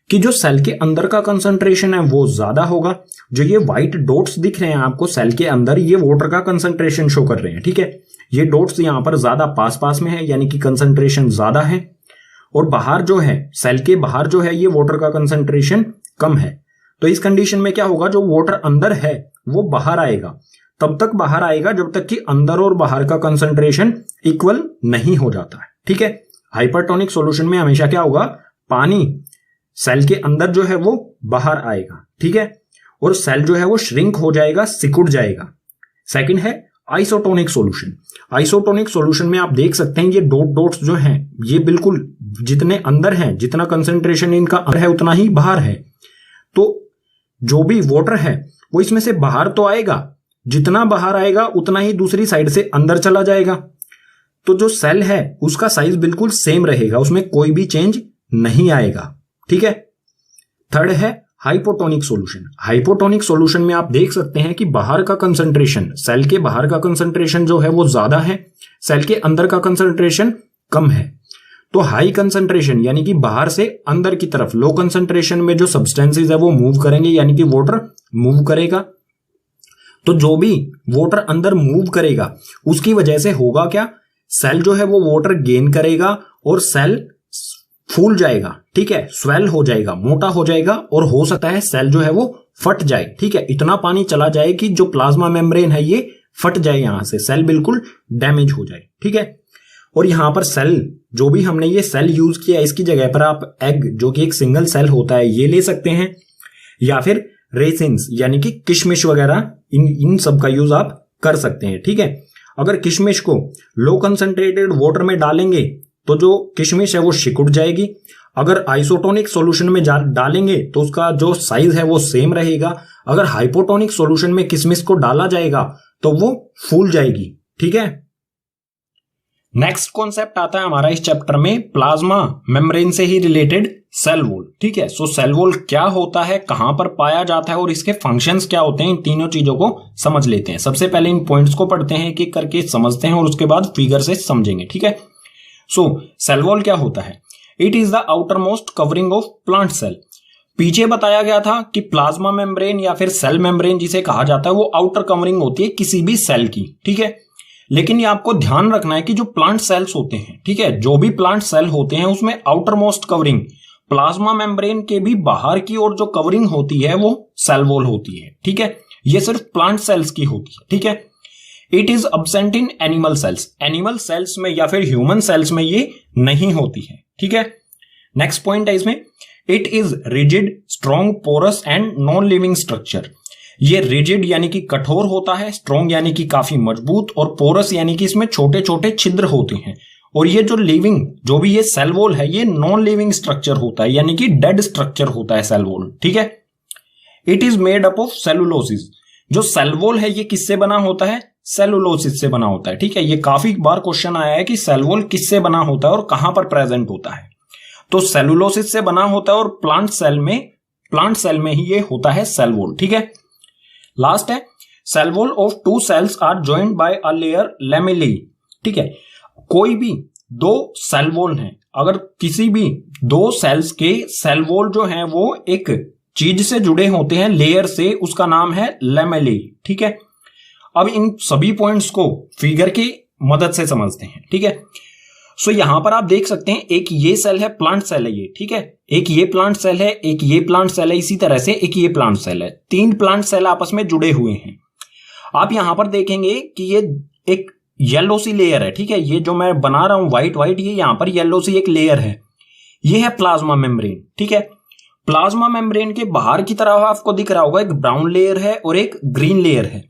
कि जो सेल के अंदर का कंसंट्रेशन है वो ज्यादा होगा। जो ये व्हाइट डॉट्स दिख रहे हैं आपको सेल के अंदर, ये वाटर का कंसंट्रेशन शो कर रहे हैं, ठीक है। ये डॉट्स यहां पर ज्यादा पास पास में है यानी कि कंसंट्रेशन ज्यादा है, और बाहर जो है सेल के बाहर जो है ये वाटर का कंसंट्रेशन कम है। तो इस कंडीशन में क्या होगा, जो वाटर अंदर है वो बाहर आएगा, तब तक बाहर आएगा जब तक कि अंदर और बाहर का कंसंट्रेशन इक्वल नहीं हो जाता है, ठीक है। हाइपरटोनिक सॉल्यूशन में हमेशा क्या होगा, पानी सेल के अंदर जो है वो बाहर आएगा, ठीक है, और सेल जो है वो श्रिंक हो जाएगा, सिकुड़ जाएगा। सेकंड है आइसोटोनिक सॉल्यूशन। आइसोटोनिक सॉल्यूशन में आप देख सकते हैं ये डॉट्स जो हैं ये बिल्कुल जितने अंदर हैं, जितना कंसंट्रेशन इनका अंदर है उतना ही बाहर है। तो जो भी वाटर है वो इसमें से बाहर तो आएगा, जितना बाहर आएगा उतना ही दूसरी साइड से अंदर चला जाएगा। तो जो सेल है उसका साइज बिल्कुल सेम रहेगा, उसमें कोई भी चेंज नहीं आएगा, ठीक है। थर्ड है हाइपोटोनिक सॉल्यूशन। हाइपोटोनिक सॉल्यूशन में आप देख सकते हैं कि बाहर का कंसंट्रेशन, सेल के बाहर का कंसंट्रेशन जो है वो ज्यादा है, सेल के अंदर का कंसंट्रेशन कम है। तो हाई कंसंट्रेशन यानी कि बाहर से अंदर की तरफ, लो कंसंट्रेशन में जो सब्सटेंसेस है वो मूव करेंगे यानी कि वाटर मूव करेगा। तो जो भी वाटर अंदर मूव करेगा उसकी वजह से होगा क्या, सेल जो है वो वाटर गेन करेगा और सेल फूल जाएगा, ठीक है, स्वेल हो जाएगा, मोटा हो जाएगा, और हो सकता है सेल जो है वो फट जाए, ठीक है। इतना पानी चला जाए कि जो प्लाज्मा मेम्ब्रेन है ये फट जाए, यहां से सेल बिल्कुल डैमेज हो जाए, ठीक है। और यहां पर सेल, जो भी हमने ये सेल यूज किया इसकी जगह पर आप एग, जो कि एक सिंगल सेल होता है, ये ले सकते हैं, या फिर रेसिन्स यानी कि किशमिश वगैरह, इन सब का यूज आप कर सकते हैं। ठीक है, अगर किशमिश को लो कंसंट्रेटेड वाटर में डालेंगे तो जो किशमिश है वो सिकुड़ जाएगी। अगर आइसोटोनिक सॉल्यूशन में डालेंगे तो उसका जो साइज है वो सेम रहेगा। अगर हाइपोटोनिक सॉल्यूशन में किशमिश को डाला जाएगा तो वो फूल जाएगी। ठीक है, नेक्स्ट कॉन्सेप्ट आता है हमारा इस चैप्टर में प्लाज्मा मेम्ब्रेन से ही रिलेटेड सेल वॉल। ठीक है, सो सेल वॉल क्या होता है, कहां पर पाया जाता है और इसके फंक्शंस क्या होते हैं, इन तीनों चीजों को समझ लेते हैं। सबसे पहले इन पॉइंट्स को पढ़ते हैं, एक एक करके समझते हैं और उसके बाद फिगर से समझेंगे। ठीक है, सो सेल वॉल क्या होता है? It is the outermost covering of plant cell. पीछे बताया गया था कि प्लाज्मा मेम्ब्रेन या फिर सेल मेम्ब्रेन जिसे कहा जाता है वो आउटर कवरिंग होती है किसी भी सेल की। ठीक है, लेकिन ये आपको ध्यान रखना है कि जो प्लांट सेल्स होते हैं, ठीक है, जो भी प्लांट सेल होते हैं उसमें outer most covering plasma membrane के भी बाहर की ओर जो कवरिंग होती है वो सेल वॉल होती है। ठीक है, ये सिर्फ प्लांट सेल्स की होती है। ठीक है, it is absent in animal cells. Animal cells में या फिर ह्यूमन सेल्स में ये नहीं होती है। ठीक है, नेक्स्ट पॉइंट है इसमें, it is rigid, strong, porous and non living structure. ये रिजिड यानी कि कठोर होता है, स्ट्रॉन्ग यानी कि काफी मजबूत, और पोरस यानी कि इसमें छोटे छोटे छिद्र होते हैं। और ये जो लिविंग, जो भी ये सेल वॉल है, ये नॉन लिविंग स्ट्रक्चर होता है, यानी कि डेड स्ट्रक्चर होता है सेल वॉल। ठीक है, it is made up of cellulose. जो सेल वॉल है ये किससे बना होता है? सेलुलोसिस से बना होता है। ठीक है, ये काफी बार क्वेश्चन आया है कि सेल वॉल किससे बना होता है और कहां पर प्रेजेंट होता है। तो सेलुलोसिस से बना होता है और प्लांट सेल में ही ये होता है सेल वॉल। ठीक है, लास्ट है, cell wall of two cells are joined by a layer lamellae. ठीक है, कोई भी दो सेल वॉल हैं, अगर किसी भी दो सेल्स के सेल वॉल जो हैं वो एक चीज से जुड़े होते हैं, लेयर से, उसका नाम है लैमेली। ठीक है, अब इन सभी पॉइंट्स को फिगर की मदद से समझते हैं। ठीक है, सो यहां पर आप देख सकते हैं, एक ये सेल है, प्लांट सेल है ये। ठीक है, एक ये प्लांट सेल है, एक ये प्लांट सेल है, इसी तरह से एक ये प्लांट सेल है। तीन प्लांट सेल आपस में जुड़े हुए हैं। आप यहां पर देखेंगे कि ये एक येलो सी लेयर है। ठीक है, ये जो मैं बना रहा हूं व्हाइट, ये यहां पर येलो सी एक लेयर है, ये है प्लाज्मा मेम्ब्रेन। ठीक है, प्लाज्मा मेम्ब्रेन के बाहर की तरफ आपको दिख रहा होगा एक ब्राउन लेयर है और एक ग्रीन लेयर है।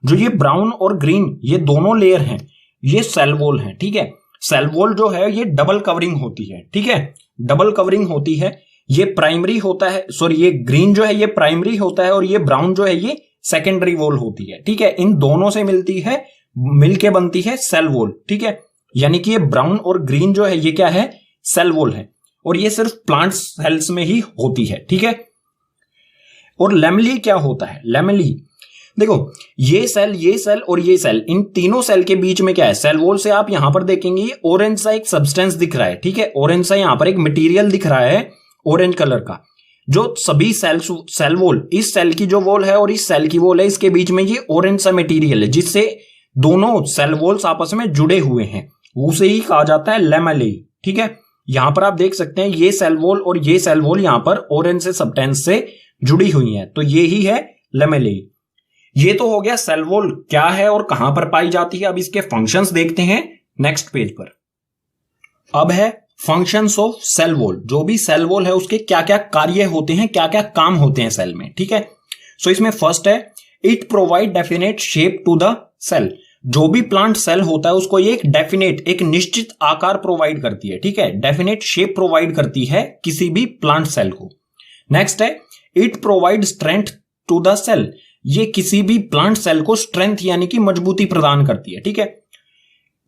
जो ये ब्राउन और ग्रीन, ये दोनों लेयर हैं, ये सेल वॉल है। ठीक है, सेल वॉल जो है ये डबल कवरिंग होती है। ठीक है, डबल कवरिंग होती है। ये प्राइमरी होता है, सॉरी, ये ग्रीन जो है ये प्राइमरी होता है और ये ब्राउन जो है ये सेकेंडरी वॉल होती है। ठीक है, इन दोनों से मिलके बनती है सेल वॉल। ठीक है, यानी कि ये ब्राउन और ग्रीन जो है ये क्या है? सेल वॉल है, और ये सिर्फ प्लांट सेल्स में ही होती है। ठीक है, और लैमेली क्या होता है? लैमेली देखो, ये सेल और ये सेल, इन तीनों सेल के बीच में क्या है? सेल वॉल से आप यहां पर देखेंगे ऑरेंज सा एक सब्सटेंस दिख रहा है। ठीक है, ऑरेंज सा यहां पर एक मटेरियल दिख रहा है ऑरेंज कलर का। जो सभी सेल वॉल, इस सेल की जो वॉल है और इस सेल की वॉल है, इसके बीच में ये ऑरेंज सा मटेरियल है, जिससे दोनों सेल वॉल्स आपस में जुड़े हुए हैं, उसे ही कहा जाता है लैमेली। ठीक है, यहां पर आप देख सकते हैं ये सेल वॉल और ये सेल वॉल यहां पर ऑरेंज से सब्सटेंस से जुड़ी हुई है, तो ये ही है लैमेली। ये तो हो गया सेल वॉल क्या है और कहां पर पाई जाती है। अब इसके फंक्शंस देखते हैं नेक्स्ट पेज पर। अब है फंक्शंस ऑफ सेल वॉल। जो भी सेल वॉल है उसके क्या क्या कार्य होते हैं, क्या क्या काम होते हैं सेल में। ठीक है, सो इसमें फर्स्ट है, it provide definite shape to the cell. जो भी प्लांट सेल होता है उसको ये एक निश्चित आकार प्रोवाइड करती है। ठीक है, डेफिनेट शेप प्रोवाइड करती है किसी भी प्लांट सेल को। नेक्स्ट है, it provide strength to the cell. ये किसी भी प्लांट सेल को स्ट्रेंथ यानी कि मजबूती प्रदान करती है। ठीक है,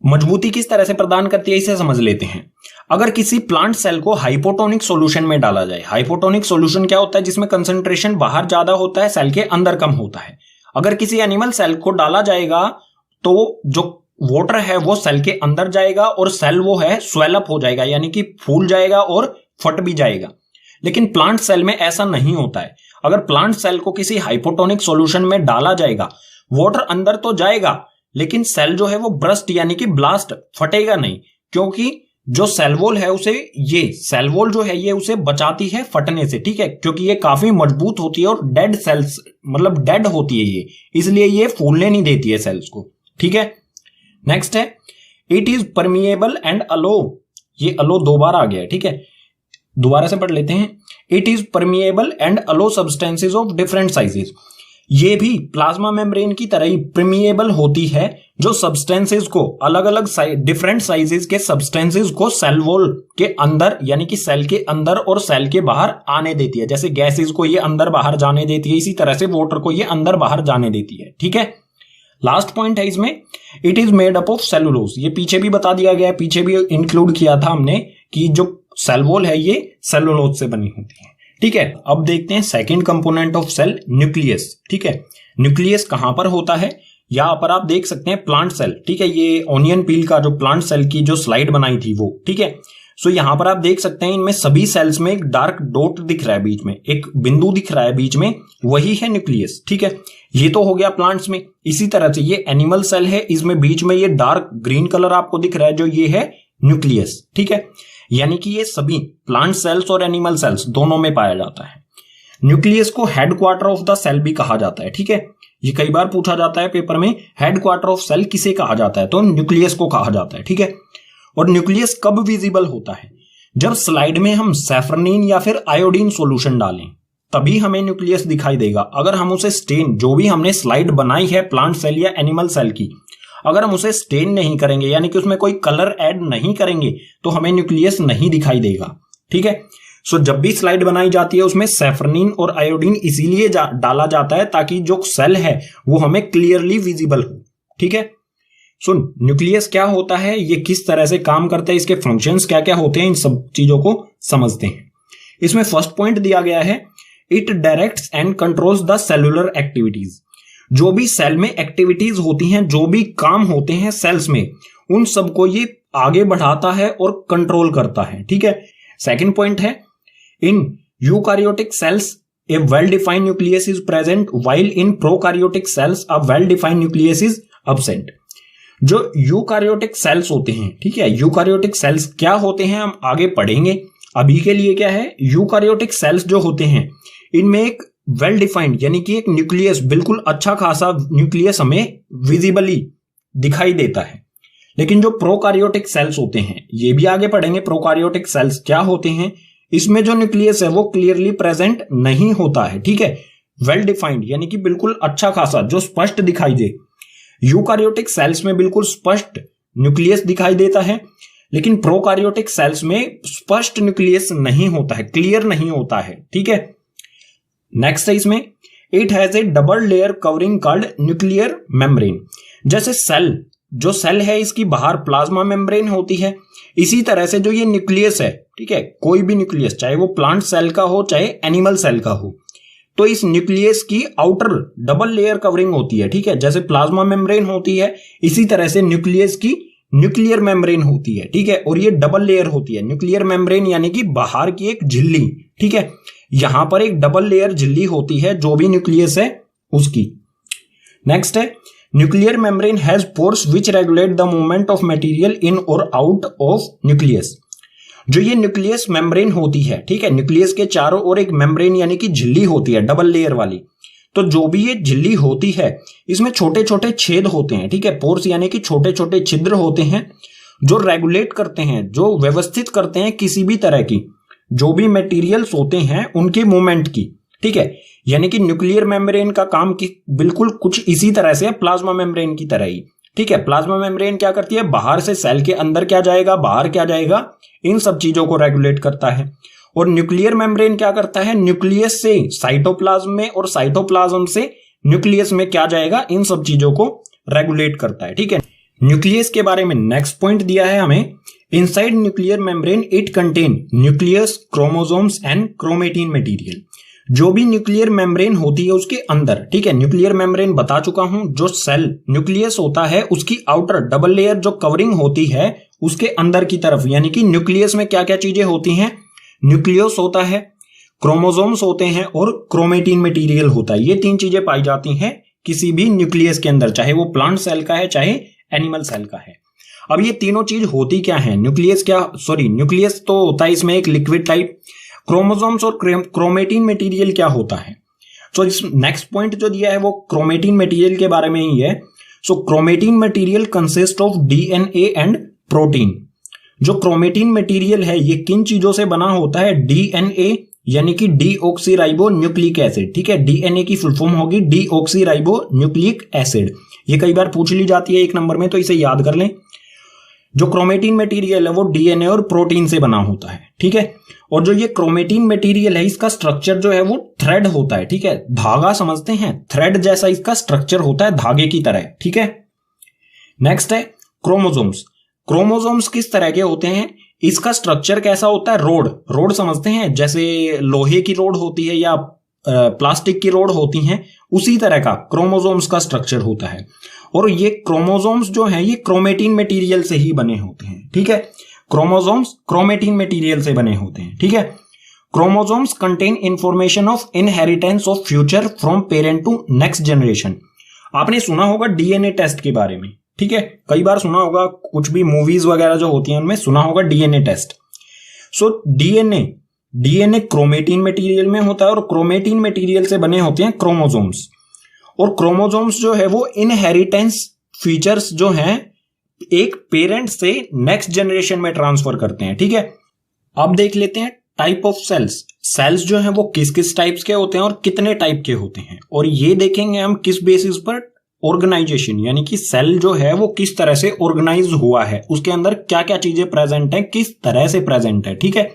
मजबूती किस तरह से प्रदान करती है इसे समझ लेते हैं। अगर किसी प्लांट सेल को हाइपोटोनिक सॉल्यूशन में डाला जाए, हाइपोटोनिक सॉल्यूशन क्या होता है? जिसमें कंसंट्रेशन बाहर ज्यादा होता है, सेल के अंदर कम होता है। अगर किसी एनिमल सेल को डाला जाएगा तो जो वाटर है वो सेल के अंदर जाएगा और सेल वो है स्वेल अप हो जाएगा, यानी कि फूल जाएगा और फट भी जाएगा। लेकिन प्लांट सेल में ऐसा नहीं होता है। अगर प्लांट सेल को किसी हाइपोटोनिक सॉल्यूशन में डाला जाएगा, वाटर अंदर तो जाएगा लेकिन सेल जो है वो ब्रस्ट यानी कि ब्लास्ट फटेगा नहीं, क्योंकि जो सेल वॉल है उसे, ये सेल वॉल जो है ये उसे बचाती है फटने से। ठीक है, क्योंकि ये काफी मजबूत होती है और डेड सेल्स, मतलब डेड होती है ये, इसलिए ये फूलने नहीं देती है सेल्स को। ठीक है, नेक्स्ट है, इट इज परमिएबल एंड अलो, ये अलो 2 बार आ गया है, ठीक है, दोबारा से पढ़ लेते हैं। It is permeable and allow substances of different sizes, ये भी प्लाज्मा मेम्ब्रेन की तरह ही परमिएबल होती है, जो सब्सटेंसेज को अलग अलग डिफरेंट साइजेस के सब्सटेंसेज को सेल वॉल के अंदर यानी कि सेल के अंदर और सेल के बाहर आने देती है। जैसे गैसेस को ये अंदर बाहर जाने देती है, इसी तरह से वाटर को ये अंदर बाहर जाने देती है, ठीक है। लास्ट पॉइंट है इसमें, it is made up of cellulose, ये पीछे भी बता दिया गया है, पीछे भी इंक्लूड किया था हमने कि जो सेल वॉल है ये सेलुलोज से बनी होती है, ठीक है। अब देखते हैं second component of cell, nucleus, ठीक है। न्यूक्लियस कहां पर होता है, यहां पर आप देख सकते हैं प्लांट सेल, ठीक है, ये ओनियन पील का जो प्लांट सेल की जो स्लाइड बनाई थी वो, ठीक है। सो यहां पर आप देख सकते हैं इनमें सभी सेल्स में एक डार्क डॉट दिख रहा है, बीच में एक बिंदु दिख रहा है बीच में, वही है न्यूक्लियस, ठीक है। ये तो हो गया प्लांट्स में। इसी तरह से ये एनिमल सेल है, इसमें बीच में ये डार्क ग्रीन कलर आपको दिख रहा है, जो ये है न्यूक्लियस, ठीक है। यानी कि ये सभी प्लांट सेल्स और एनिमल सेल्स दोनों में पाया जाता है। न्यूक्लियस को हेडक्वार्टर ऑफ द सेल भी कहा जाता है, ठीक है। ये कई बार पूछा जाता है पेपर में, हेडक्वार्टर ऑफ सेल किसे कहा जाता है, तो न्यूक्लियस को कहा जाता है, ठीक है। और न्यूक्लियस कब विजिबल होता है, जब स्लाइड में हम सैफरनीन या फिर आयोडीन सॉल्यूशन डालें, तभी हमें न्यूक्लियस दिखाई देगा। अगर हम उसे स्टेन, जो भी हमने स्लाइड बनाई है प्लांट सेल या एनिमल सेल की, अगर हम उसे स्टेन नहीं करेंगे यानी कि उसमें कोई कलर ऐड नहीं करेंगे, तो हमें न्यूक्लियस नहीं दिखाई देगा, ठीक है। सो जब भी स्लाइड बनाई जाती है उसमें सैफरनीन और आयोडीन इसीलिए डाला जाता है ताकि जो सेल है वो हमें क्लियरली विजिबल हो, ठीक है। सो न्यूक्लियस क्या होता है, ये किस तरह से काम करता है, इसके फंक्शंस क्या क्या होते हैं, इन सब चीजों को समझते हैं। इसमें फर्स्ट पॉइंट दिया गया है, it directs and controls the cellular activities, जो भी सेल में एक्टिविटीज होती हैं, जो भी काम होते हैं सेल्स में, उन सबको ये आगे बढ़ाता है और कंट्रोल करता है, ठीक है। सेकंड पॉइंट है, in eukaryotic cells a well defined nucleus is present while in prokaryotic cells a well defined nucleus is absent. जो यूकारियोटिक सेल्स होते हैं, ठीक है, यूकारियोटिक सेल्स क्या होते हैं हम आगे पढ़ेंगे। अभी के लिए क्या है, यूकारियोटिक सेल्स जो होते हैं इनमें एक वेल डिफाइंड यानी कि एक न्यूक्लियस, बिल्कुल अच्छा खासा न्यूक्लियस हमें विजिबली दिखाई देता है। लेकिन जो प्रोकारियोटिक सेल्स होते हैं, ये भी आगे पढ़ेंगे, प्रोकारियोटिक सेल्स क्या होते हैं, इसमें जो न्यूक्लियस है वो क्लियरली प्रेजेंट नहीं होता है, ठीक है। वेल डिफाइंड यानी कि बिल्कुल अच्छा खासा, जो स्पष्ट दिखाई दे। यूकारियोटिक सेल्स में बिल्कुल स्पष्ट न्यूक्लियस दिखाई देता है, लेकिन प्रोकारियोटिक सेल्स में स्पष्ट न्यूक्लियस नहीं होता है, क्लियर नहीं होता है, ठीक है। नेक्स्ट है इसमें, it has A double layer covering called nuclear membrane. जैसे सेल, जो सेल है इसकी बाहर प्लाज्मा मेम्ब्रेन होती है, इसी तरह से जो ये न्यूक्लियस है, ठीक है, कोई भी न्यूक्लियस, चाहे वो प्लांट सेल का हो चाहे एनिमल सेल का हो, तो इस न्यूक्लियस की आउटर डबल लेयर कवरिंग होती है, ठीक है। जैसे प्लाज्मा मेम्ब्रेन होती है, इसी तरह से न्यूक्लियस की न्यूक्लियर मेम्ब्रेन होती है, ठीक है। और ये डबल लेयर होती है, न्यूक्लियर मेम्ब्रेन यानी कि बाहर की एक झिल्ली, ठीक है। यहां पर एक डबल लेयर झिल्ली होती है जो भी न्यूक्लियस है उसकी। नेक्स्ट है, nuclear membrane has pores which regulate the movement of material in और आउट ऑफ न्यूक्लियस। जो ये न्यूक्लियस मेम्ब्रेन होती है, ठीक है, न्यूक्लियस के चारों ओर एक मेम्ब्रेन यानी कि झिल्ली होती है डबल लेयर वाली। तो जो भी ये झिल्ली होती है इसमें छोटे छोटे छेद होते हैं, ठीक है, पोर्स यानी कि छोटे छोटे छिद्र होते हैं जो रेगुलेट करते हैं, जो व्यवस्थित करते हैं किसी भी तरह की जो भी मटेरियल्स होते हैं उनके मूवमेंट की, ठीक है। यानी कि न्यूक्लियर मेम्ब्रेन का काम की बिल्कुल कुछ इसी तरह से प्लाज्मा मेम्ब्रेन की तरह ही, ठीक है। प्लाज्मा मेम्ब्रेन क्या करती है, बाहर से सेल के अंदर क्या जाएगा, बाहर क्या जाएगा, इन सब चीजों को रेगुलेट करता है। और न्यूक्लियर मेम्ब्रेन क्या करता है, न्यूक्लियस से साइटोप्लाज्म में और साइटोप्लाज्म से न्यूक्लियस में क्या जाएगा, इन सब चीजों को रेगुलेट करता है, ठीक है। न्यूक्लियस के बारे में नेक्स्ट पॉइंट दिया है हमें, inside nuclear membrane it contain nucleus, chromosomes and chromatin material. जो भी न्यूक्लियर मेम्ब्रेन होती है उसके अंदर, ठीक है, न्यूक्लियर मेम्ब्रेन बता चुका हूं, जो सेल न्यूक्लियस होता है उसकी आउटर डबल लेयर जो कवरिंग होती है उसके अंदर की तरफ, यानी कि न्यूक्लियस में क्या क्या चीजें होती हैं, न्यूक्लियस होता है, क्रोमोसोम्स होते हैं और क्रोमेटिन मटेरियल होता है। ये तीन चीजें पाई जाती हैं किसी भी न्यूक्लियस के अंदर, चाहे वो प्लांट सेल का है चाहे एनिमल सेल का है। अब ये तीनों चीज होती क्या है, न्यूक्लियस तो होता है इसमें एक लिक्विड टाइप, क्रोमोसोम्स और क्रोमेटिन मटेरियल क्या होता है। तो इस नेक्स्ट पॉइंट जो दिया है वो क्रोमेटिन मटेरियल के बारे में ही है। So chromatin material consist of DNA and protein. जो क्रोमेटिन मटेरियल है ये किन चीजों से बना होता है? डीएनए यानी कि डीऑक्सीराइबो न्यूक्लिक एसिड, ठीक है। डीएनए की फुल फॉर्म होगी डीऑक्सीराइबो न्यूक्लिक एसिड। ये कई बार पूछ ली जाती है 1 नंबर में, तो इसे याद कर लें। जो क्रोमेटिन मटेरियल है वो डीएनए और प्रोटीन से बना होता है, ठीक है। और जो ये क्रोमेटिन मटेरियल है इसका स्ट्रक्चर जो है वो थ्रेड होता है, ठीक है। धागा समझते हैं, थ्रेड जैसा इसका स्ट्रक्चर होता है, धागे की तरह, ठीक है। नेक्स्ट है क्रोमोसोम्स। क्रोमोसोम्स किस तरह के होते हैं? इसका स्ट्रक्चर कैसा होता है? रोड समझते हैं, जैसे लोहे की रोड होती है या प्लास्टिक की रोड होती हैं, उसी तरह का क्रोमोसोम्स का स्ट्रक्चर होता है। और ये क्रोमोसोम्स जो है ये क्रोमेटिन मटेरियल से ही बने होते हैं, ठीक है। क्रोमोसोम्स क्रोमेटिन मटेरियल से बने होते हैं, ठीक है। Chromosomes contain information of inheritance of future from parent to next generation. आपने सुना होगा डीएनए टेस्ट के बारे में, ठीक है। कई बार सुना होगा, कुछ भी मूवीज वगैरह जो होती हैं उनमें सुना होगा DNA test. So DNA chromatin material में होता है और क्रोमेटिन मटेरियल से बने होते हैं क्रोमोसोम्स। और क्रोमोसोम्स जो है वो इनहेरिटेंस फीचर्स जो हैं एक पेरेंट से नेक्स्ट जनरेशन में ट्रांसफर करते हैं, ठीक है। अब देख लेते हैं टाइप ऑफ सेल्स। सेल्स जो हैं वो किस किस टाइप्स के होते हैं और कितने टाइप के होते हैं, और ये देखेंगे हम किस बेसिस पर? ऑर्गेनाइजेशन, यानी कि सेल जो है वो किस तरह से ऑर्गेनाइज हुआ है, उसके अंदर क्या क्या चीजें प्रेजेंट है, किस तरह से प्रेजेंट है, ठीक है।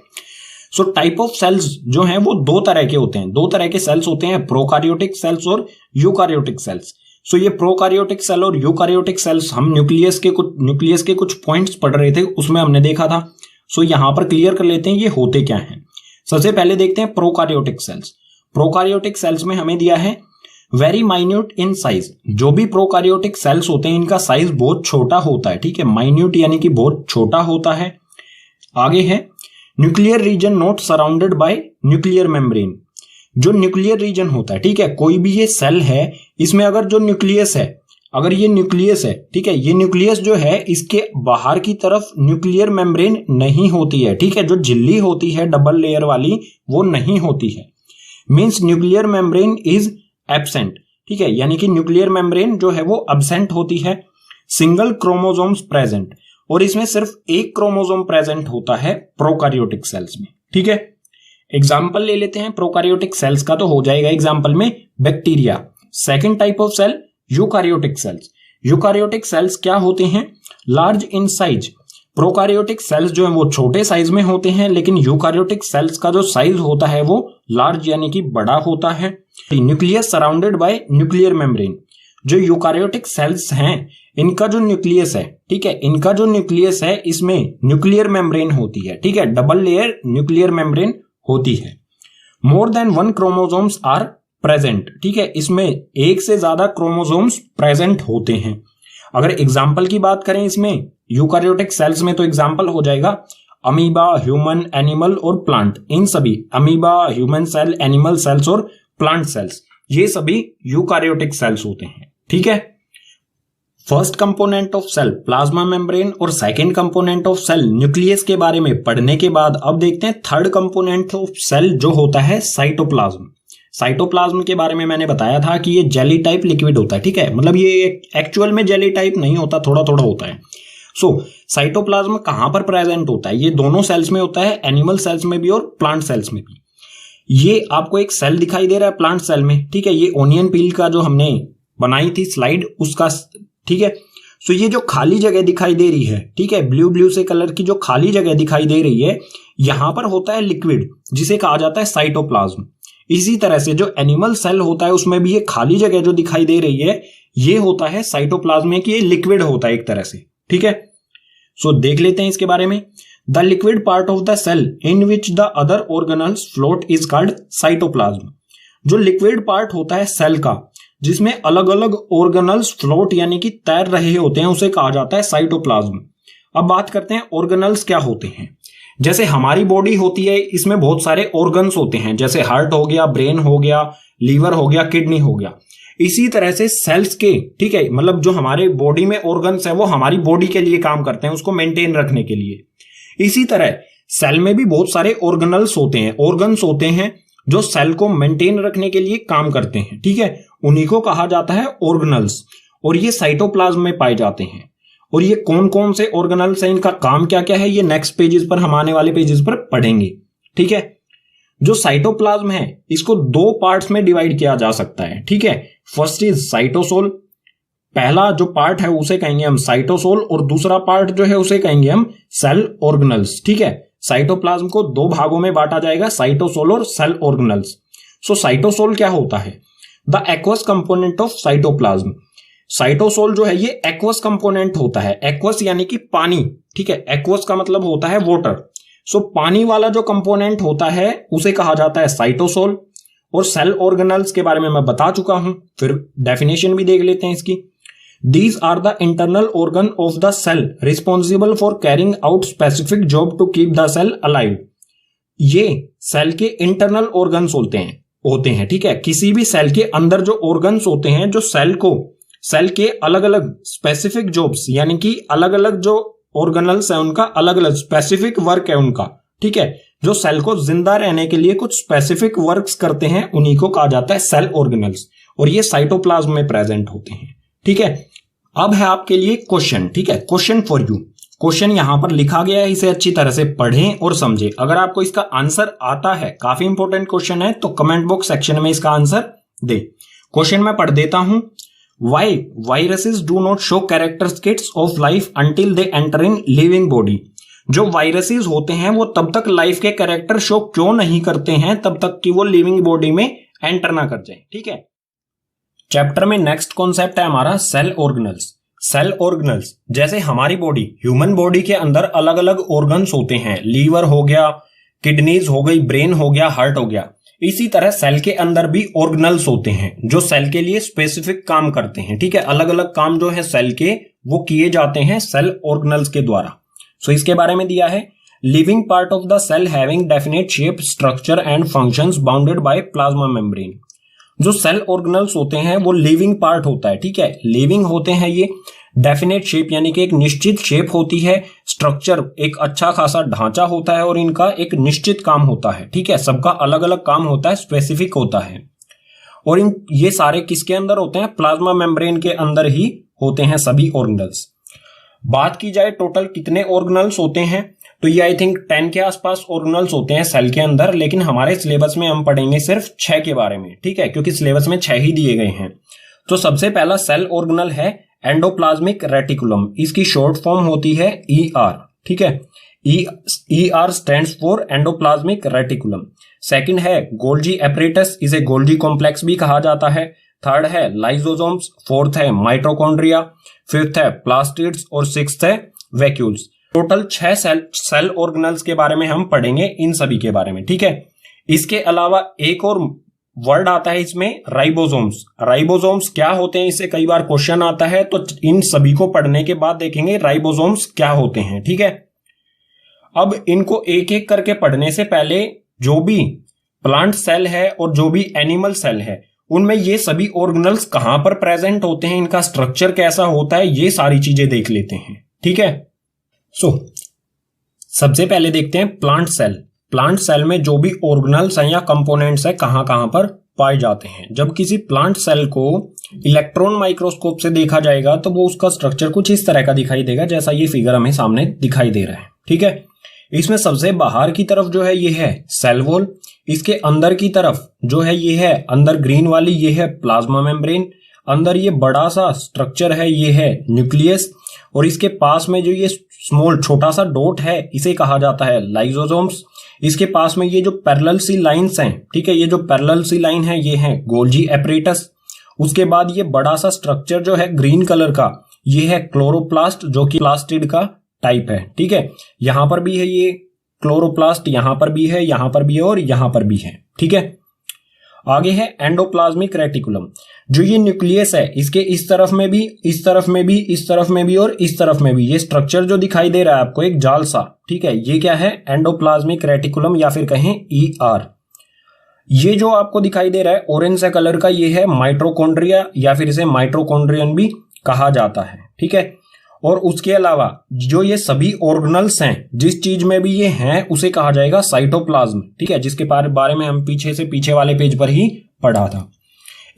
सो टाइप ऑफ सेल्स जो हैं वो 2 तरह के होते हैं। 2 तरह के सेल्स होते हैं, प्रोकार्योटिक सेल्स और यूकार्योटिक सेल्स। सो ये प्रोकार्योटिक सेल और यूकार्योटिक सेल्स हम न्यूक्लियस के कुछ पॉइंट्स पढ़ रहे थे, उसमें हमने देखा था। सो यहां पर क्लियर कर लेते हैं ये होते क्या हैं। सबसे पहले देखते हैं प्रोकार्योटिक सेल्स। प्रोकार्योटिक सेल्स में हमें दिया है वेरी माइन्यूट इन साइज। जो भी प्रोकार्योटिक सेल्स होते हैं इनका साइज बहुत छोटा होता है, ठीक है। माइन्यूट यानी कि बहुत छोटा होता है। आगे है nuclear region not surrounded by nuclear membrane. जो न्यूक्लियर रीजन होता है, ठीक है, कोई भी ये सेल है इसमें अगर जो न्यूक्लियस है, अगर ये न्यूक्लियस है, ठीक है, ये न्यूक्लियस जो है इसके बाहर की तरफ न्यूक्लियर मेम्ब्रेन नहीं होती है, ठीक है। जो झिल्ली होती है डबल लेयर वाली वो नहीं होती है, means nuclear membrane is absent, ठीक है, यानी कि न्यूक्लियर मेम्ब्रेन जो है वो एब्सेंट होती है। सिंगल क्रोमोसोम्स प्रेजेंट, और इसमें सिर्फ एक क्रोमोसोम प्रेजेंट होता है प्रोकार्योटिक सेल्स में, ठीक है। एग्जाम्पल ले लेते हैं प्रोकार्योटिक सेल्स का, तो हो जाएगा एग्जाम्पल में bacteria. Second type of cell eukaryotic cells. Eukaryotic cells क्या होते हैं? Large in size. Prokaryotic cells जो है वो छोटे साइज में होते हैं, लेकिन यूकार्योटिक सेल्स का जो साइज होता है वो लार्ज यानी कि बड़ा होता है। Nucleus surrounded by nuclear membrane. जो यूकार्योटिक सेल्स हैं इनका जो न्यूक्लियस है, ठीक है, इनका जो न्यूक्लियस है इसमें न्यूक्लियर मेम्ब्रेन होती है, ठीक है, डबल लेयर न्यूक्लियर मेम्ब्रेन होती है। More than 1 chromosomes are present, ठीक है, इसमें एक से ज्यादा क्रोमोसोम्स प्रेजेंट होते हैं। अगर एग्जाम्पल की बात करें इसमें यूकार्योटिक सेल्स में, तो एग्जाम्पल हो जाएगा अमीबा, ह्यूमन, एनिमल और प्लांट। इन सभी amoeba, human cell, animal cells और प्लांट सेल्स, ये सभी यूकार्योटिक सेल्स होते हैं, ठीक है। First component of cell plasma membrane और second component of cell nucleus के बारे में पढ़ने के बाद अब देखते हैं थर्ड कंपोनेंट ऑफ सेल जो होता है साइटोप्लाज्म। साइटोप्लाज्म के बारे में मैंने बताया था कि ये जेली टाइप लिक्विड होता है, ठीक है, मतलब ये एक्चुअल में जेली टाइप नहीं होता, थोड़ा थोड़ा होता है। सो साइटोप्लाज्म कहां पर प्रेजेंट होता है? ये दोनों सेल्स में होता है, एनिमल सेल्स में भी और प्लांट सेल्स में भी। ये आपको एक सेल दिखाई दे रहा है प्लांट सेल में, ठीक है, ये ओनियन पील का जो हमने बनाई थी स्लाइड उसका, ठीक है। सो ये जो खाली जगह दिखाई दे रही है, ठीक है, ब्लू ब्लू से कलर की जो खाली जगह दिखाई दे रही है, यहां पर होता है लिक्विड जिसे कहा जाता है साइटोप्लाज्म। इसी तरह से जो एनिमल सेल होता है उसमें भी ये खाली जगह जो दिखाई दे रही है ये होता है साइटोप्लाज्म, कि ये लिक्विड होता है एक तरह से, ठीक है। सो देख लेते हैं इसके बारे में। The liquid part of the cell in which the other organelles float is called cytoplasm. जो लिक्विड पार्ट होता है सेल का जिसमें अलग अलग ऑर्गेनल्स फ्लोट यानी कि तैर रहे होते हैं उसे कहा जाता है साइटोप्लाज्म। अब बात करते हैं ऑर्गेनल्स क्या होते हैं। जैसे हमारी बॉडी होती है इसमें बहुत सारे ऑर्गन्स होते हैं, जैसे हार्ट हो गया, ब्रेन हो गया, लीवर हो गया, किडनी हो गया। इसी तरह से सेल्स के, ठीक है, मतलब जो हमारे बॉडी में ऑर्गन्स है वो हमारी बॉडी के लिए काम करते हैं, उसको मेंटेन रखने के लिए। इसी तरह सेल में भी बहुत सारे ऑर्गेनल्स होते हैं, ऑर्गन्स होते हैं जो सेल को मेंटेन रखने के लिए काम करते हैं, ठीक है, उन्हीं को कहा जाता है ऑर्गेनल्स। और ये साइटोप्लाज्म में पाए जाते हैं। और ये कौन कौन से ऑर्गेनल्स हैं, इनका काम क्या क्या है, ये नेक्स्ट पेजेस पर, हम आने वाले पेजेस पर पढ़ेंगे। ठीक है, जो साइटोप्लाज्म है इसको दो पार्ट्स में डिवाइड किया जा सकता है। ठीक है, फर्स्ट इज साइटोसोल, पहला जो पार्ट है उसे कहेंगे हम साइटोसोल, और दूसरा पार्ट जो है उसे कहेंगे हम सेल ऑर्गेनल्स। ठीक है, साइटोप्लाज्म को दो भागों में बांटा जाएगा, साइटोसोल और सेल ऑर्गेनल्स। सो साइटोसोल क्या होता है? The aqueous component of cytoplasm. Cytosol जो है ये एक्वस कंपोनेंट होता है। एक्वस यानी कि पानी। ठीक है, एक्वस का मतलब होता है वाटर। सो पानी वाला जो कंपोनेंट होता है उसे कहा जाता है साइटोसोल। और सेल ऑर्गेनल्स के बारे में मैं बता चुका हूं, फिर डेफिनेशन भी देख लेते हैं इसकी। These are the internal organ of the cell responsible for carrying out specific job to keep the cell alive. ये सेल के इंटरनल ऑर्गन्स होते हैं। ठीक है, किसी भी सेल के अंदर जो ऑर्गन्स होते हैं जो सेल के अलग अलग स्पेसिफिक जॉब्स, यानी कि अलग अलग जो ऑर्गेनल्स है उनका अलग अलग स्पेसिफिक वर्क है उनका। ठीक है, जो सेल को जिंदा रहने के लिए कुछ स्पेसिफिक वर्क्स करते हैं उन्हीं को कहा जाता है सेल ऑर्गेनल्स, और ये साइटोप्लाज्म में प्रेजेंट होते हैं। ठीक है, अब है आपके लिए क्वेश्चन। ठीक है, क्वेश्चन फॉर यू। क्वेश्चन यहां पर लिखा गया है, इसे अच्छी तरह से पढ़ें और समझें। अगर आपको इसका आंसर आता है, काफी इंपॉर्टेंट क्वेश्चन है, तो कमेंट बॉक्स सेक्शन में इसका आंसर दे। क्वेश्चन मैं पढ़ देता हूं। Why viruses do not show characteristics of life until they enter in living body. जो वायरसेस होते हैं वो तब तक लाइफ के कैरेक्टर शो क्यों नहीं करते हैं, तब तक कि वो लिविंग बॉडी में एंटर ना कर जाए। ठीक है, चैप्टर में नेक्स्ट कॉन्सेप्ट है हमारा सेल ऑर्गेनल्स। सेल ऑर्गेनल्स, जैसे हमारी बॉडी, ह्यूमन बॉडी के अंदर अलग अलग ऑर्गन्स होते हैं, लीवर हो गया, किडनीज हो गई, ब्रेन हो गया, हार्ट हो गया, इसी तरह सेल के अंदर भी ऑर्गेनल्स होते हैं जो सेल के लिए स्पेसिफिक काम करते हैं। ठीक है, अलग अलग काम जो है सेल के वो किए जाते हैं सेल ऑर्गेनल्स के द्वारा। सो इसके बारे में दिया है, living part of the cell having definite shape, structure and functions bounded by plasma membrane. जो सेल ऑर्गेनल्स होते हैं वो लिविंग पार्ट होता है। ठीक है, लिविंग होते हैं ये, डेफिनेट शेप यानी कि एक निश्चित शेप होती है, स्ट्रक्चर एक अच्छा खासा ढांचा होता है, और इनका एक निश्चित काम होता है। ठीक है, सबका अलग अलग काम होता है, स्पेसिफिक होता है। और ये सारे किसके अंदर होते हैं? प्लाज्मा मेम्ब्रेन के अंदर ही होते हैं सभी ऑर्गेनल्स। बात की जाए टोटल कितने ऑर्गेनल्स होते हैं, तो ये आई थिंक 10 के आसपास ऑर्गेनल्स होते हैं सेल के अंदर, लेकिन हमारे सिलेबस में हम पढ़ेंगे सिर्फ 6 के बारे में। ठीक है, क्योंकि सिलेबस में 6 ही दिए गए हैं। तो सबसे पहला सेल ऑर्गेनल है एंडोप्लाज्मिक रेटिकुलम, इसकी शॉर्ट फॉर्म होती है ER। ठीक है, ER stands for endoplasmic reticulum. Second है गोल्जी एपरेटस, इसे गोल्जी कॉम्प्लेक्स भी कहा जाता है। थर्ड है लाइसोसोम्स, फोर्थ है माइटोकॉन्ड्रिया, फिफ्थ है प्लास्टिड्स, और सिक्स्थ है वैक्यूल्स। टोटल 6 सेल ऑर्गेनल्स के बारे में हम पढ़ेंगे, इन सभी के बारे में। ठीक है, इसके अलावा एक और वर्ड आता है इसमें, राइबोसोम्स। राइबोसोम्स क्या होते हैं, इससे कई बार क्वेश्चन आता है, तो इन सभी को पढ़ने के बाद देखेंगे राइबोसोम्स क्या होते हैं। ठीक है, अब इनको एक एक करके पढ़ने से पहले जो भी प्लांट सेल है और जो भी एनिमल सेल है उनमें ये सभी ऑर्गेनल्स कहां पर प्रेजेंट होते हैं, इनका स्ट्रक्चर कैसा होता है, ये सारी चीजें देख लेते हैं। ठीक है, सबसे पहले देखते हैं प्लांट सेल। प्लांट सेल में जो भी ऑर्गेनल्स हैं या कंपोनेंट्स हैं कहां कहां पर पाए जाते हैं। जब किसी प्लांट सेल को इलेक्ट्रॉन माइक्रोस्कोप से देखा जाएगा तो वो उसका स्ट्रक्चर कुछ इस तरह का दिखाई देगा, जैसा ये फिगर हमें सामने दिखाई दे रहा है। ठीक है, इसमें सबसे बाहर की तरफ जो है ये है सेल वॉल, इसके अंदर की तरफ जो है ये है, अंदर ग्रीन वाली ये है प्लाज्मा मेम्ब्रेन, अंदर ये बड़ा सा स्ट्रक्चर है ये है न्यूक्लियस, और इसके पास में जो ये स्मॉल छोटा सा डॉट है इसे कहा जाता है लाइसोसोम्स। इसके पास में ये जो पैरेलल सी लाइंस हैं, ठीक है, ये जो पैरेलल सी लाइन है ये है गोल्जी एपरेटस। उसके बाद ये बड़ा सा स्ट्रक्चर जो है ग्रीन कलर का ये है क्लोरोप्लास्ट, जो कि प्लास्टिड का टाइप है। ठीक है, यहां पर भी है ये क्लोरोप्लास्ट, यहां पर भी है, यहां पर भी है और यहां पर भी है। ठीक है, आगे है एंडोप्लाज्मिक रेटिकुलम। जो ये न्यूक्लियस है इसके इस तरफ में भी, इस तरफ में भी, इस तरफ में भी और इस तरफ में भी ये स्ट्रक्चर जो दिखाई दे रहा है आपको एक जाल सा, ठीक है, ये क्या है? एंडोप्लाज्मिक रेटिकुलम या फिर कहें ER। ये जो आपको दिखाई दे रहा है ऑरेंज से कलर का ये है माइटोकॉन्ड्रिया या फिर इसे माइटोकॉन्ड्रियन भी कहा जाता है। ठीक है, और उसके अलावा जो ये सभी ऑर्गेनल्स हैं जिस चीज में भी ये हैं उसे कहा जाएगा साइटोप्लाज्म। ठीक है, जिसके बारे में हम पीछे वाले पेज पर ही पढ़ा था।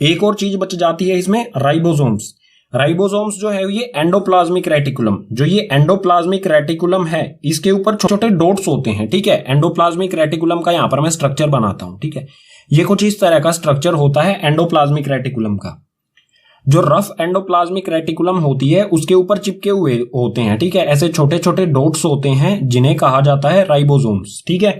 एक और चीज बच जाती है इसमें, राइबोसोम्स। राइबोसोम्स जो है ये एंडोप्लाज्मिक रेटिकुलम, जो ये एंडोप्लाज्मिक रेटिकुलम है इसके ऊपर छोटे छोटे डॉट्स होते हैं, ठीक है। एंडोप्लाज्मिक रेटिकुलम का यहां पर मैं स्ट्रक्चर बनाता हूं, ठीक है। ये कुछ इस तरह का स्ट्रक्चर होता है एंडोप्लाज्मिक रेटिकुलम का। जो रफ एंडोप्लाज्मिक रेटिकुलम होती है उसके ऊपर चिपके हुए होते हैं, ठीक है, ऐसे छोटे छोटे डॉट्स होते हैं जिन्हें कहा जाता है राइबोसोम्स, ठीक है।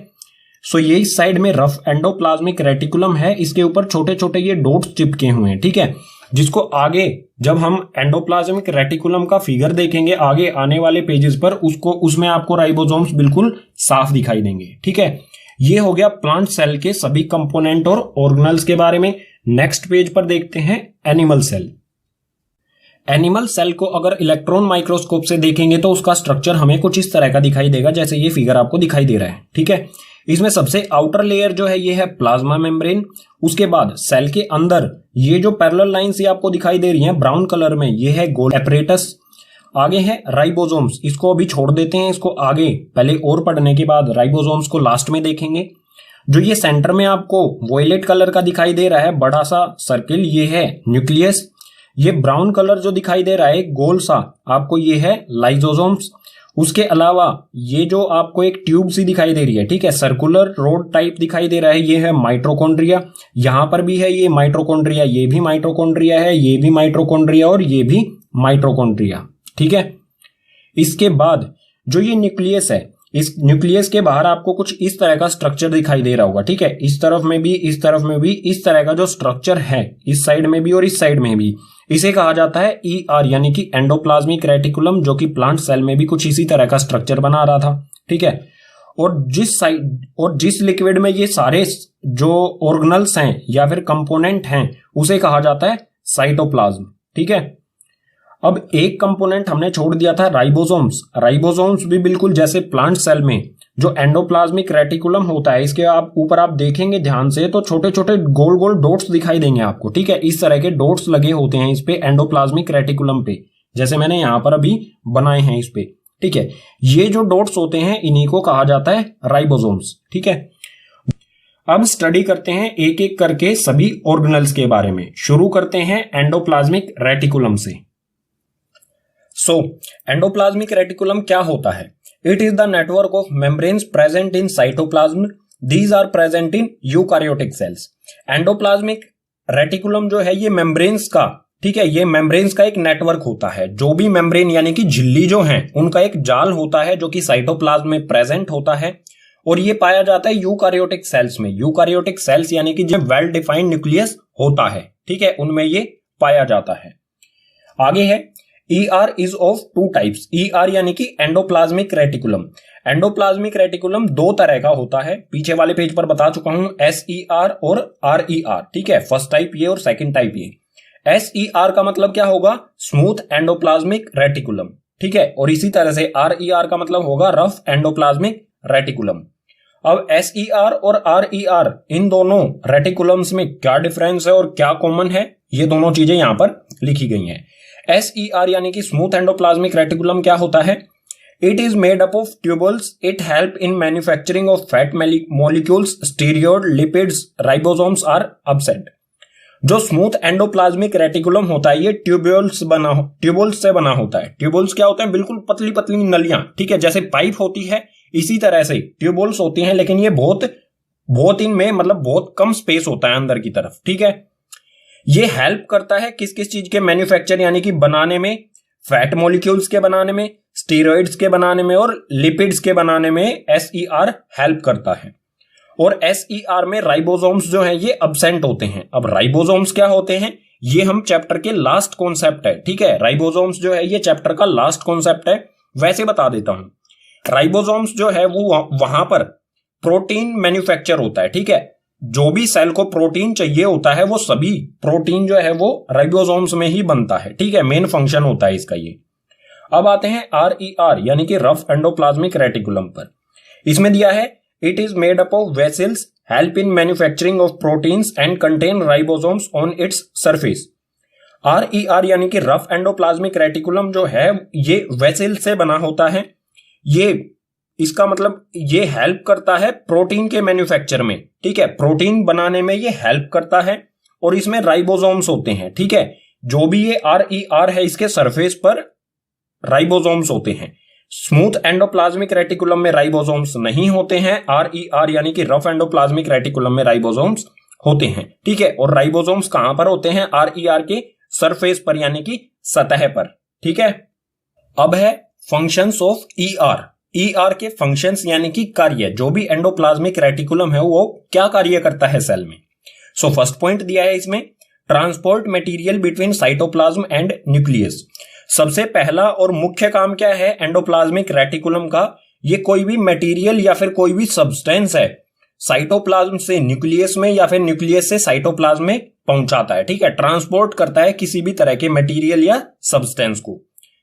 सो ये इस साइड में रफ एंडोप्लाज्मिक रेटिकुलम है, इसके ऊपर छोटे छोटे ये डॉट्स चिपके हुए हैं, ठीक है, जिसको आगे जब हम एंडोप्लाज्मिक रेटिकुलम का फिगर देखेंगे आगे आने वाले पेजेस पर, उसमें आपको राइबोसोम्स बिल्कुल साफ दिखाई देंगे, ठीक है। ये हो गया प्लांट सेल के सभी कंपोनेंट और ऑर्गेनल्स के बारे में। नेक्स्ट पेज पर देखते हैं एनिमल सेल। एनिमल सेल को अगर इलेक्ट्रॉन माइक्रोस्कोप से देखेंगे तो उसका स्ट्रक्चर हमें कुछ इस तरह का दिखाई देगा, जैसे ये फिगर आपको दिखाई दे रहा है, ठीक है। इसमें सबसे आउटर लेयर जो है ये है प्लाज्मा मेम्ब्रेन। उसके बाद सेल के अंदर ये जो पैरेलल लाइंस ये आपको दिखाई दे रही हैं ब्राउन कलर में, ये है गोल एपरेटस। आगे है राइबोसोम्स, इसको अभी छोड़ देते हैं, इसको आगे पहले और पढ़ने के बाद राइबोसोम्स को लास्ट में देखेंगे। जो ये सेंटर में आपको वॉयलेट कलर का दिखाई दे रहा है बड़ा सा सर्किल, ये है न्यूक्लियस। ये ब्राउन कलर जो दिखाई दे रहा है गोल सा आपको, ये है लाइसोसोम्स। उसके अलावा ये जो आपको एक ट्यूब सी दिखाई दे रही है, ठीक है, सर्कुलर रोड टाइप दिखाई दे रहा है, ये है माइटोकॉन्ड्रिया। यहां पर भी है ये माइटोकॉन्ड्रिया, ये भी माइटोकॉन्ड्रिया है, ये भी माइटोकॉन्ड्रिया और ये भी माइटोकॉन्ड्रिया, ठीक है। इसके बाद जो ये न्यूक्लियस है, इस न्यूक्लियस के बाहर आपको कुछ इस तरह का स्ट्रक्चर दिखाई दे रहा होगा, ठीक है। इस तरफ में भी, इस तरफ में भी इस तरह का जो स्ट्रक्चर है, इस साइड में भी और इस साइड में भी, इसे कहा जाता है ER यानी कि एंडोप्लाज्मिक रेटिकुलम, जो कि प्लांट सेल में भी कुछ इसी तरह का स्ट्रक्चर बना रहा था, ठीक है। और जिस लिक्विड में ये सारे जो ऑर्गेनल्स हैं या फिर कंपोनेंट हैं उसे कहा जाता है साइटोप्लाज्म, ठीक है। अब एक कंपोनेंट हमने छोड़ दिया था राइबोसोम्स। राइबोसोम्स भी बिल्कुल जैसे प्लांट सेल में जो एंडोप्लाज्मिक रेटिकुलम होता है, इसके ऊपर आप देखेंगे ध्यान से तो छोटे छोटे गोल गोल डॉट्स दिखाई देंगे आपको, ठीक है। इस तरह के डॉट्स लगे होते हैं इस पे एंडोप्लाज्मिक रेटिकुलम पे, जैसे मैंने यहां पर अभी बनाए हैं इस पे, ठीक है। ये जो डॉट्स होते हैं इन्हीं को कहा जाता है राइबोसोम्स, ठीक है। अब स्टडी करते हैं एक एक करके सभी ऑर्गेनल्स के बारे में। शुरू करते हैं एंडोप्लाज्मिक रेटिकुलम से। एंडोप्लाज्मिक रेटिकुलम क्या होता है? It is the network of membranes present in cytoplasm. These are present in eukaryotic cells. Endoplasmic reticulum जो है ये मेम्ब्रेन्स का, ठीक है, ये मेम्ब्रेन्स का एक नेटवर्क होता है। जो भी मेम्ब्रेन यानी कि झिल्ली जो है उनका एक जाल होता है जो कि साइटोप्लाज्म में प्रेजेंट होता है, और ये पाया जाता है यूकारियोटिक सेल्स में। यूकारियोटिक सेल्स यानी कि जब वेल डिफाइंड न्यूक्लियस होता है, ठीक है, उनमें ये पाया जाता है। आगे है ER is of two types. ER यानी कि एंडोप्लाज्मिक रेटिकुलम। एंडोप्लाज्मिक रेटिकुलम दो तरह का होता है, पीछे वाले पेज पर बता चुका हूं, SER और RER, ठीक है। फर्स्ट टाइप ये और सेकंड टाइप ये। SER का मतलब क्या होगा? स्मूथ एंडोप्लाज्मिक रेटिकुलम, ठीक है, और इसी तरह से RER का मतलब होगा रफ एंडोप्लाज्मिक रेटिकुलम। अब SER और RER इन दोनों रेटिकुलम्स में क्या डिफरेंस है और क्या कॉमन है, ये दोनों चीजें यहां पर लिखी गई हैं। SER यानी कि स्मूथ एंडोप्लाज्मिक रेटिकुलम क्या होता है? It is made up of tubules. It help in manufacturing of fat molecules, steroid, lipids, ribosomes are absent. जो स्मूथ एंडोप्लाज्मिक रेटिकुलम होता है ये ट्यूब्यूल्स से बना होता है। ट्यूबल्स क्या होते हैं? बिल्कुल पतली पतली नलियां, ठीक है, जैसे पाइप होती है इसी तरह से ट्यूबल्स होती हैं, लेकिन ये बहुत इनमें मतलब बहुत कम स्पेस होता है अंदर की तरफ, ठीक है। ये हेल्प करता है किस किस चीज के मैन्युफैक्चर यानी कि बनाने में, फैट मॉलिक्यूल्स के बनाने में, स्टीरॉइड्स के बनाने में और लिपिड्स के बनाने में SER हेल्प करता है। और SER में राइबोसोम्स जो है ये अब्सेंट होते हैं। अब राइबोसोम्स क्या होते हैं ये हम चैप्टर के लास्ट कॉन्सेप्ट है, ठीक है। राइबोसोम्स जो है ये चैप्टर का लास्ट कॉन्सेप्ट है। वैसे बता देता हूं, राइबोसोम्स जो है वो वहां पर प्रोटीन मैन्युफैक्चर होता है, ठीक है। जो भी सेल को प्रोटीन चाहिए होता है वो सभी प्रोटीन जो है वो राइबोसोम्स में ही बनता है, ठीक है, मेन फंक्शन होता है इसका ये। अब आते हैं RER यानी कि रफ एंडोप्लाज्मिक रेटिकुलम पर। इसमें दिया है it is made up of vessels, help in manufacturing of proteins and contain ribosomes on its surface. RER यानी कि रफ एंडोप्लाज्मिक रेटिकुलम जो है ये वेसल से बना होता है। ये इसका मतलब ये हेल्प करता है प्रोटीन के मैन्युफैक्चर में, ठीक है, प्रोटीन बनाने में ये हेल्प करता है। और इसमें राइबोसोम्स होते हैं, ठीक है, जो भी ये RER है इसके सरफेस पर राइबोसोम्स होते हैं। स्मूथ एंडोप्लाज्मिक रेटिकुलम में राइबोसोम्स नहीं होते हैं। RER यानी कि रफ एंडोप्लाज्मिक रेटिकुलम में राइबोसोम्स होते हैं। ठीक है, और राइबोसोम्स कहां पर होते हैं? RER के सरफेस पर यानी कि सतह पर। ठीक है, अब है फंक्शंस ऑफ ER के फंक्शंस यानी कि कार्य। जो भी एंडोप्लाज्मिक रेटिकुलम है वो क्या कार्य करता है सेल में। सो फर्स्ट पॉइंट दिया है इसमें, transport material between cytoplasm and nucleus. सबसे पहला और मुख्य काम क्या है एंडोप्लाज्मिक रेटिकुलम का? ये कोई भी मटेरियल या फिर कोई भी सब्सटेंस है साइटोप्लाज्म से न्यूक्लियस में या फिर न्यूक्लियस से साइटोप्लाज्म में पहुंचाता है। ठीक है, ट्रांसपोर्ट करता है किसी भी तरह के मटेरियल या सब्सटेंस को।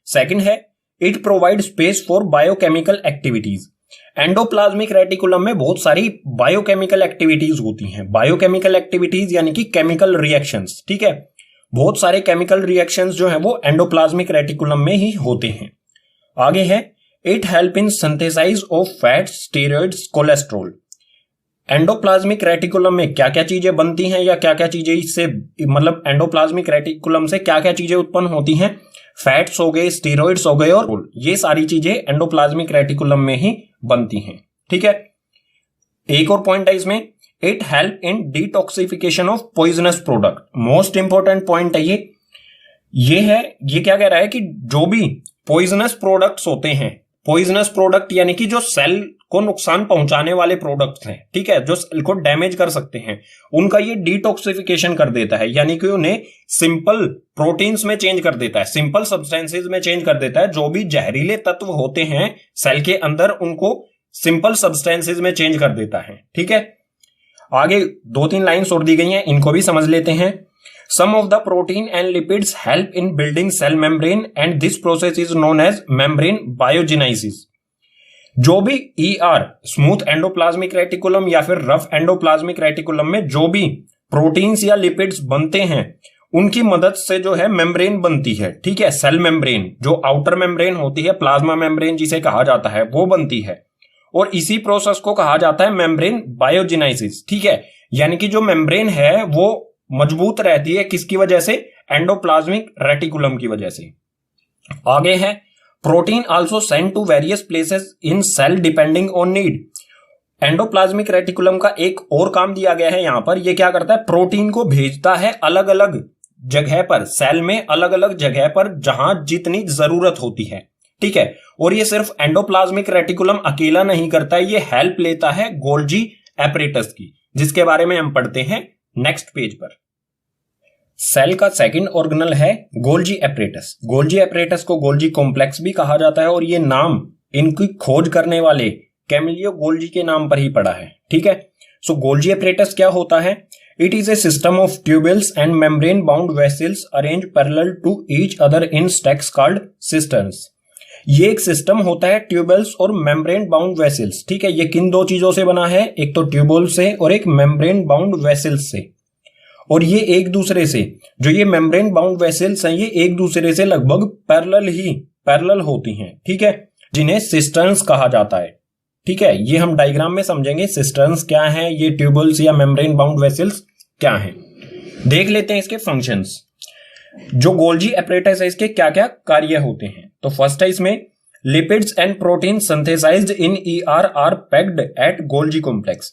सेकंड है, it provide space for biochemical activities. Endoplasmic reticulum में बहुत सारी बायोकेमिकल एक्टिविटीज होती हैं। बायोकेमिकल एक्टिविटीज यानी कि केमिकल रिएक्शंस। ठीक है, बहुत सारे केमिकल रिएक्शंस जो है वो एंडोप्लाज्मिक रेटिकुलम में ही होते हैं। आगे है, it help in synthesise of fat, steroids, cholesterol. Endoplasmic reticulum में क्या क्या चीजें बनती हैं या क्या क्या चीजें इससे मतलब एंडोप्लाज्मिक रेटिकुलम से क्या क्या चीजें उत्पन्न होती हैं? फैट्स हो गए, स्टेरॉइड्स हो गए, और ये सारी चीजें एंडोप्लाज्मिक रेटिकुलम में ही बनती हैं। ठीक है, एक और पॉइंट है इसमें, it help in detoxification of poisonous product. Most important point है ये क्या कह रहा है कि जो भी पॉइजनस प्रोडक्ट्स होते हैं, पॉइजनस प्रोडक्ट यानी कि जो सेल को नुकसान पहुंचाने वाले प्रोडक्ट्स हैं, ठीक है, जो सेल को डैमेज कर सकते हैं, उनका ये डिटॉक्सिफिकेशन कर देता है, यानी कि उन्हें सिंपल प्रोटीन्स में चेंज कर देता है, सिंपल सब्सटेंसेस में चेंज कर देता है। जो भी जहरीले तत्व होते हैं सेल के अंदर उनको सिंपल सब्सटेंसेस में चेंज कर देता है। ठीक है, आगे 2-3 लाइन्स और दी गई हैं, इनको भी समझ लेते हैं। Some of the protein and lipids help in building cell membrane and this process is known as membrane biogenesis। जो भी ER स्मूथ एंडोप्लाज्मिक रेटिकुलम या फिर रफ एंडोप्लाज्मिक रेटिकुलम में जो भी प्रोटीन्स या लिपिड्स बनते हैं उनकी मदद से जो है मेम्ब्रेन बनती है। ठीक है, सेल मेम्ब्रेन जो आउटर मेम्ब्रेन होती है, प्लाज्मा मेम्ब्रेन जिसे कहा जाता है, वो बनती है, और इसी प्रोसेस को कहा जाता है मेम्ब्रेन बायोजेनेसिस। ठीक है, यानी कि जो मेम्ब्रेन है वो मजबूत रहती है किसकी वजह से? एंडोप्लाज्मिक रेटिकुलम की वजह से। आगे है, protein also send to various places in cell depending on need. Endoplasmic reticulum का एक और काम दिया गया है यहां पर, ये क्या करता है? प्रोटीन को भेजता है अलग अलग जगह पर, सेल में अलग अलग जगह पर जहां जितनी जरूरत होती है। ठीक है, और ये सिर्फ एंडोप्लाज्मिक रेटिकुलम अकेला नहीं करता है, ये हेल्प लेता है गोल्जी एपरेटस की, जिसके बारे में हम पढ़ते हैं नेक्स्ट पेज पर। सेल का सेकंड ऑर्गेनल है गोल्जी एपरेटस। गोल्जी एपरेटस को गोल्जी कॉम्प्लेक्स भी कहा जाता है, और ये नाम इनकी खोज करने वाले कैमिलियो गोल्जी के नाम पर ही पड़ा है। ठीक है, सो गोल्जी एपरेटस क्या होता है? It is a system of tubules and membrane bound vesicles arrange parallel to each other in stacks called cisternae. ये एक सिस्टम होता है ट्यूबल्स और मेम्ब्रेन बाउंड वेसल्स। ठीक है, ये किन दो चीजों से बना है? एक तो ट्यूबल से और एक मेम्ब्रेन बाउंड वेसल्स से। और ये एक दूसरे से, जो ये मेम्ब्रेन बाउंड वेसल्स हैं, ये एक दूसरे से लगभग पैरेलल होती हैं। ठीक है, जिन्हें सिस्टर्न्स कहा जाता है। ठीक है, ये हम डायग्राम में समझेंगे सिस्टर्न्स क्या है, ये ट्यूबल्स या मेम्ब्रेन बाउंड वेसल्स क्या है। देख लेते हैं इसके फंक्शंस। जो गोल्जी एपरेटस है इसके क्या क्या कार्य होते हैं। तो फर्स्ट है इसमें, lipids and protein synthesised in ER are packed at Golgi complex.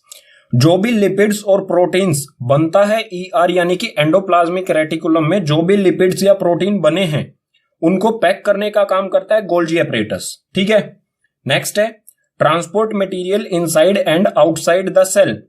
जो भी लिपिड्स और प्रोटीन्स बनता है ER यानी कि एंडोप्लाज्मिक रेटिकुलम में, जो भी लिपिड्स या प्रोटीन बने हैं उनको पैक करने का काम करता है गोल्जी एपरेटस। ठीक है, नेक्स्ट है, transport material inside and outside the cell.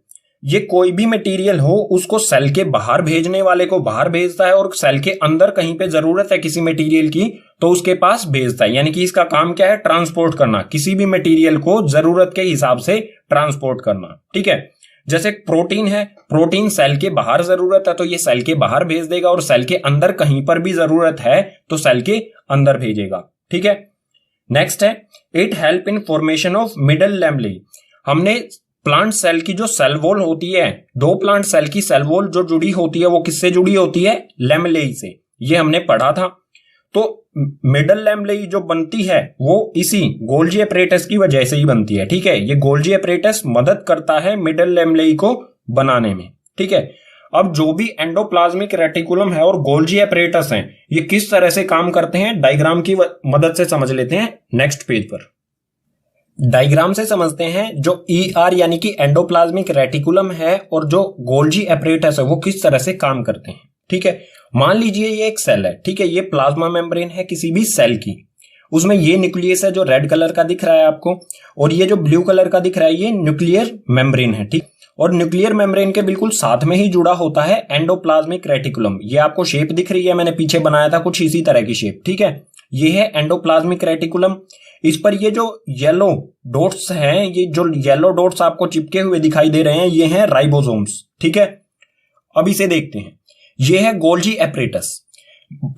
ये कोई भी मटेरियल हो उसको सेल के बाहर भेजने वाले को बाहर भेजता है, और सेल के अंदर कहीं पे जरूरत है किसी मटेरियल की तो उसके पास भेजता है। यानी कि इसका काम क्या है? ट्रांसपोर्ट करना, किसी भी मटेरियल को जरूरत के हिसाब से ट्रांसपोर्ट करना। ठीक है, जैसे प्रोटीन है, प्रोटीन सेल के बाहर जरूरत है तो ये सेल के बाहर भेज देगा, और सेल के अंदर कहीं पर भी जरूरत है तो सेल के अंदर भेजेगा। ठीक है, नेक्स्ट है, it help in formation of middle lamellae. हमने प्लांट सेल की जो सेल वॉल होती है, दो प्लांट सेल की सेल वॉल जो जुड़ी होती है वो किससे जुड़ी होती है? लैमेलाe से। ये हमने पढ़ा था। तो मिडल लैमेलाe जो बनती है वो इसी गोल्जी एपरेटस की वजह से ही बनती है। ठीक है, ये गोल्जी एपरेटस मदद करता है मिडल लैमेलाe को बनाने में। ठीक है, अब जो भी एंडोप्लाज्मिक रेटिकुलम है और गोल्जी एपरेटस हैं, ये किस तरह से काम करते हैं डायग्राम की मदद से समझ लेते हैं नेक्स्ट पेज पर। डायग्राम से समझते हैं जो ER यानी कि एंडोप्लाज्मिक रेटिकुलम है और जो गोल्जी एपरेटस है वो किस तरह से काम करते हैं। ठीक है, मान लीजिए ये एक सेल है, ठीक है, ये प्लाज्मा मेम्ब्रेन है किसी भी सेल की, उसमें ये न्यूक्लियस है जो रेड कलर का दिख रहा है आपको, और ये जो ब्लू कलर का दिख रहा है ये न्यूक्लियर मेम्ब्रेन है। ठीक, और न्यूक्लियर मेम्ब्रेन के बिल्कुल साथ में ही जुड़ा होता है एंडोप्लाज्मिक रेटिकुलम। ये आपको शेप दिख रही है, मैंने पीछे बनाया था कुछ इसी तरह की शेप। ठीक है, ये है एंडोप्लाज्मिक रेटिकुलम। इस पर ये जो येलो डॉट्स हैं, ये जो येलो डॉट्स आपको चिपके हुए दिखाई दे रहे हैं, ये हैं राइबोसोम्स। ठीक है, अब इसे देखते हैं। ये है गोल्जी एपरेटस।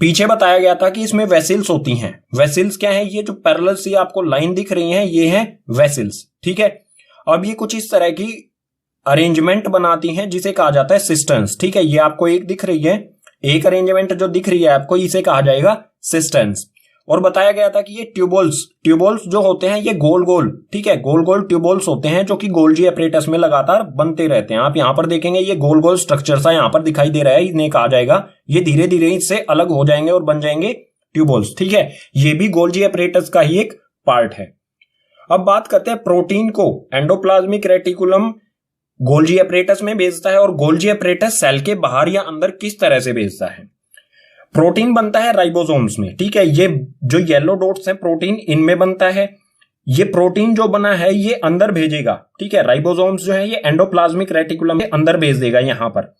पीछे बताया गया था कि इसमें वेसिल्स होती हैं। वेसिल्स क्या है, ये जो पैरेलल सी आपको लाइन दिख रही है ये है वेसिल्स। ठीक है, अब ये कुछ इस तरह की अरेंजमेंट बनाती हैं जिसे कहा जाता है सिस्टर्न्स। ठीक है, ये आपको एक दिख रही है, एक अरेंजमेंट जो दिख रही है आपको इसे कहा जाएगा सिस्टर्न्स। और बताया गया था कि ये ट्यूबोल्स जो होते हैं ये गोल गोल, ठीक है, गोल गोल ट्यूबोल्स होते हैं जो कि गोल्जी एपरेटस में लगातार बनते रहते हैं। आप यहां पर देखेंगे ये गोल गोल स्ट्रक्चर सा यहां पर दिखाई दे रहा है, इन्हें कहा जाएगा, ये धीरे धीरे इससे अलग हो जाएंगे और बन जाएंगे ट्यूबोल्स। ठीक है, ये भी गोल्जी एपरेटस का ही एक पार्ट है। अब बात करते हैं प्रोटीन को एंडोप्लाज्मिक रेटिकुलम गोल्जी एपरेटस में भेजता है और गोल्जी एपरेटस सेल के बाहर या अंदर किस तरह से भेजता है। प्रोटीन बनता है राइबोसोम्स में। ठीक है, ये जो येलो डॉट्स हैं प्रोटीन इनमें बनता है। ये प्रोटीन जो बना है ये अंदर भेजेगा। ठीक है, राइबोसोम्स जो है ये एंडोप्लाज्मिक रेटिकुलम के अंदर भेज देगा यहां पर।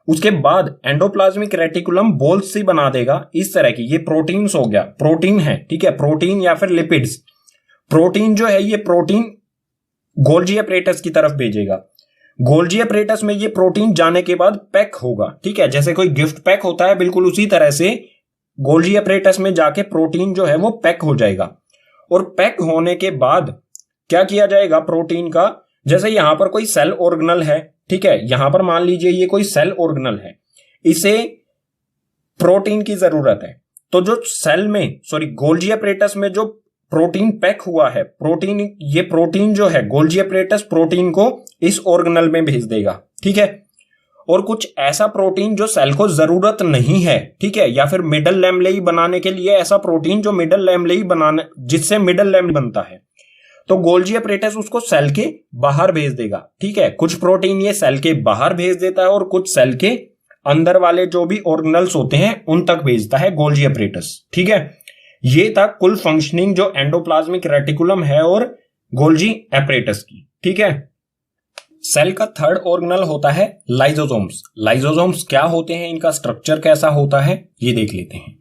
उसके बाद एंडोप्लाज्मिक रेटिकुलम बॉल्स सी बना देगा इस तरह की। ये प्रोटीन्स हो गया, प्रोटीन है। ठीक है, प्रोटीन या फिर लिपिड्स। प्रोटीन जो है ये प्रोटीन गोल्जी एपरेटस की तरफ भेजेगा। गोल्जी एपरेटस में ये प्रोटीन जाने के बाद पैक होगा। ठीक है, जैसे कोई गिफ्ट पैक होता है बिल्कुल उसी तरह से गोल्जी एपरेटस में जाके प्रोटीन जो है वो पैक हो जाएगा। और पैक होने के बाद क्या किया जाएगा प्रोटीन का, जैसे यहां पर कोई सेल ऑर्गेनल है, ठीक है, यहां पर मान लीजिए ये कोई सेल ऑर्गेनल है, इसे प्रोटीन की जरूरत है। तो जो सेल में गोल्जी एपरेटस में जो प्रोटीन पैक हुआ है, ये प्रोटीन जो है गोल्जी एपरेटस प्रोटीन को इस ऑर्गेनल में भेज देगा। ठीक है, और कुछ ऐसा प्रोटीन जो सेल को जरूरत नहीं है, ठीक है, या फिर मिडल लैमेलाई बनाने के लिए ऐसा प्रोटीन जो मिडल लैमेलाई बनाने जिससे मिडल लैमेलाई बनता है, तो गोल्जी एपरेटस उसको सेल के बाहर भेज देगा। ठीक है, कुछ प्रोटीन ये सेल के बाहर भेज देता है और कुछ सेल के अंदर वाले जो भी ऑर्गेनल्स होते हैं उन तक भेजता है गोल्जी एपरेटस। ठीक है, ये था कुल फंक्शनिंग जो एंडोप्लाज्मिक रेटिकुलम है और गोल्जी एपरेटस की। ठीक है, सेल का थर्ड ऑर्गेनल होता है लाइसोसोम्स। लाइसोसोम्स क्या होते हैं, इनका स्ट्रक्चर कैसा होता है ये देख लेते हैं।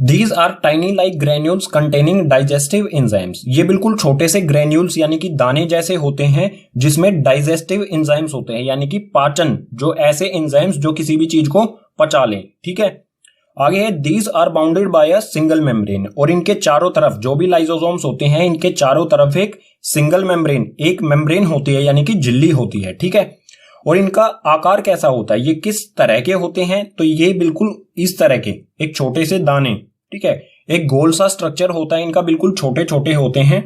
These are tiny like granules containing digestive enzymes। ये बिल्कुल छोटे से ग्रेन्यूल्स यानी कि दाने जैसे होते हैं जिसमें डाइजेस्टिव एंजाइम्स होते हैं, यानी कि पाचन जो ऐसे एंजाइम्स जो किसी भी चीज को पचा लें। ठीक है, आगे है these are bounded by a single membrane। और इनके चारों तरफ जो भी लाइसोसोम्स होते हैं इनके चारों तरफ एक सिंगल मेम्ब्रेन, एक मेम्ब्रेन होती है यानी कि झिल्ली होती है। ठीक है, और इनका आकार कैसा होता है, ये किस तरह के होते हैं, तो ये बिल्कुल इस तरह के एक छोटे से दाने। ठीक है, एक गोल सा स्ट्रक्चर होता है इनका, बिल्कुल छोटे छोटे होते हैं।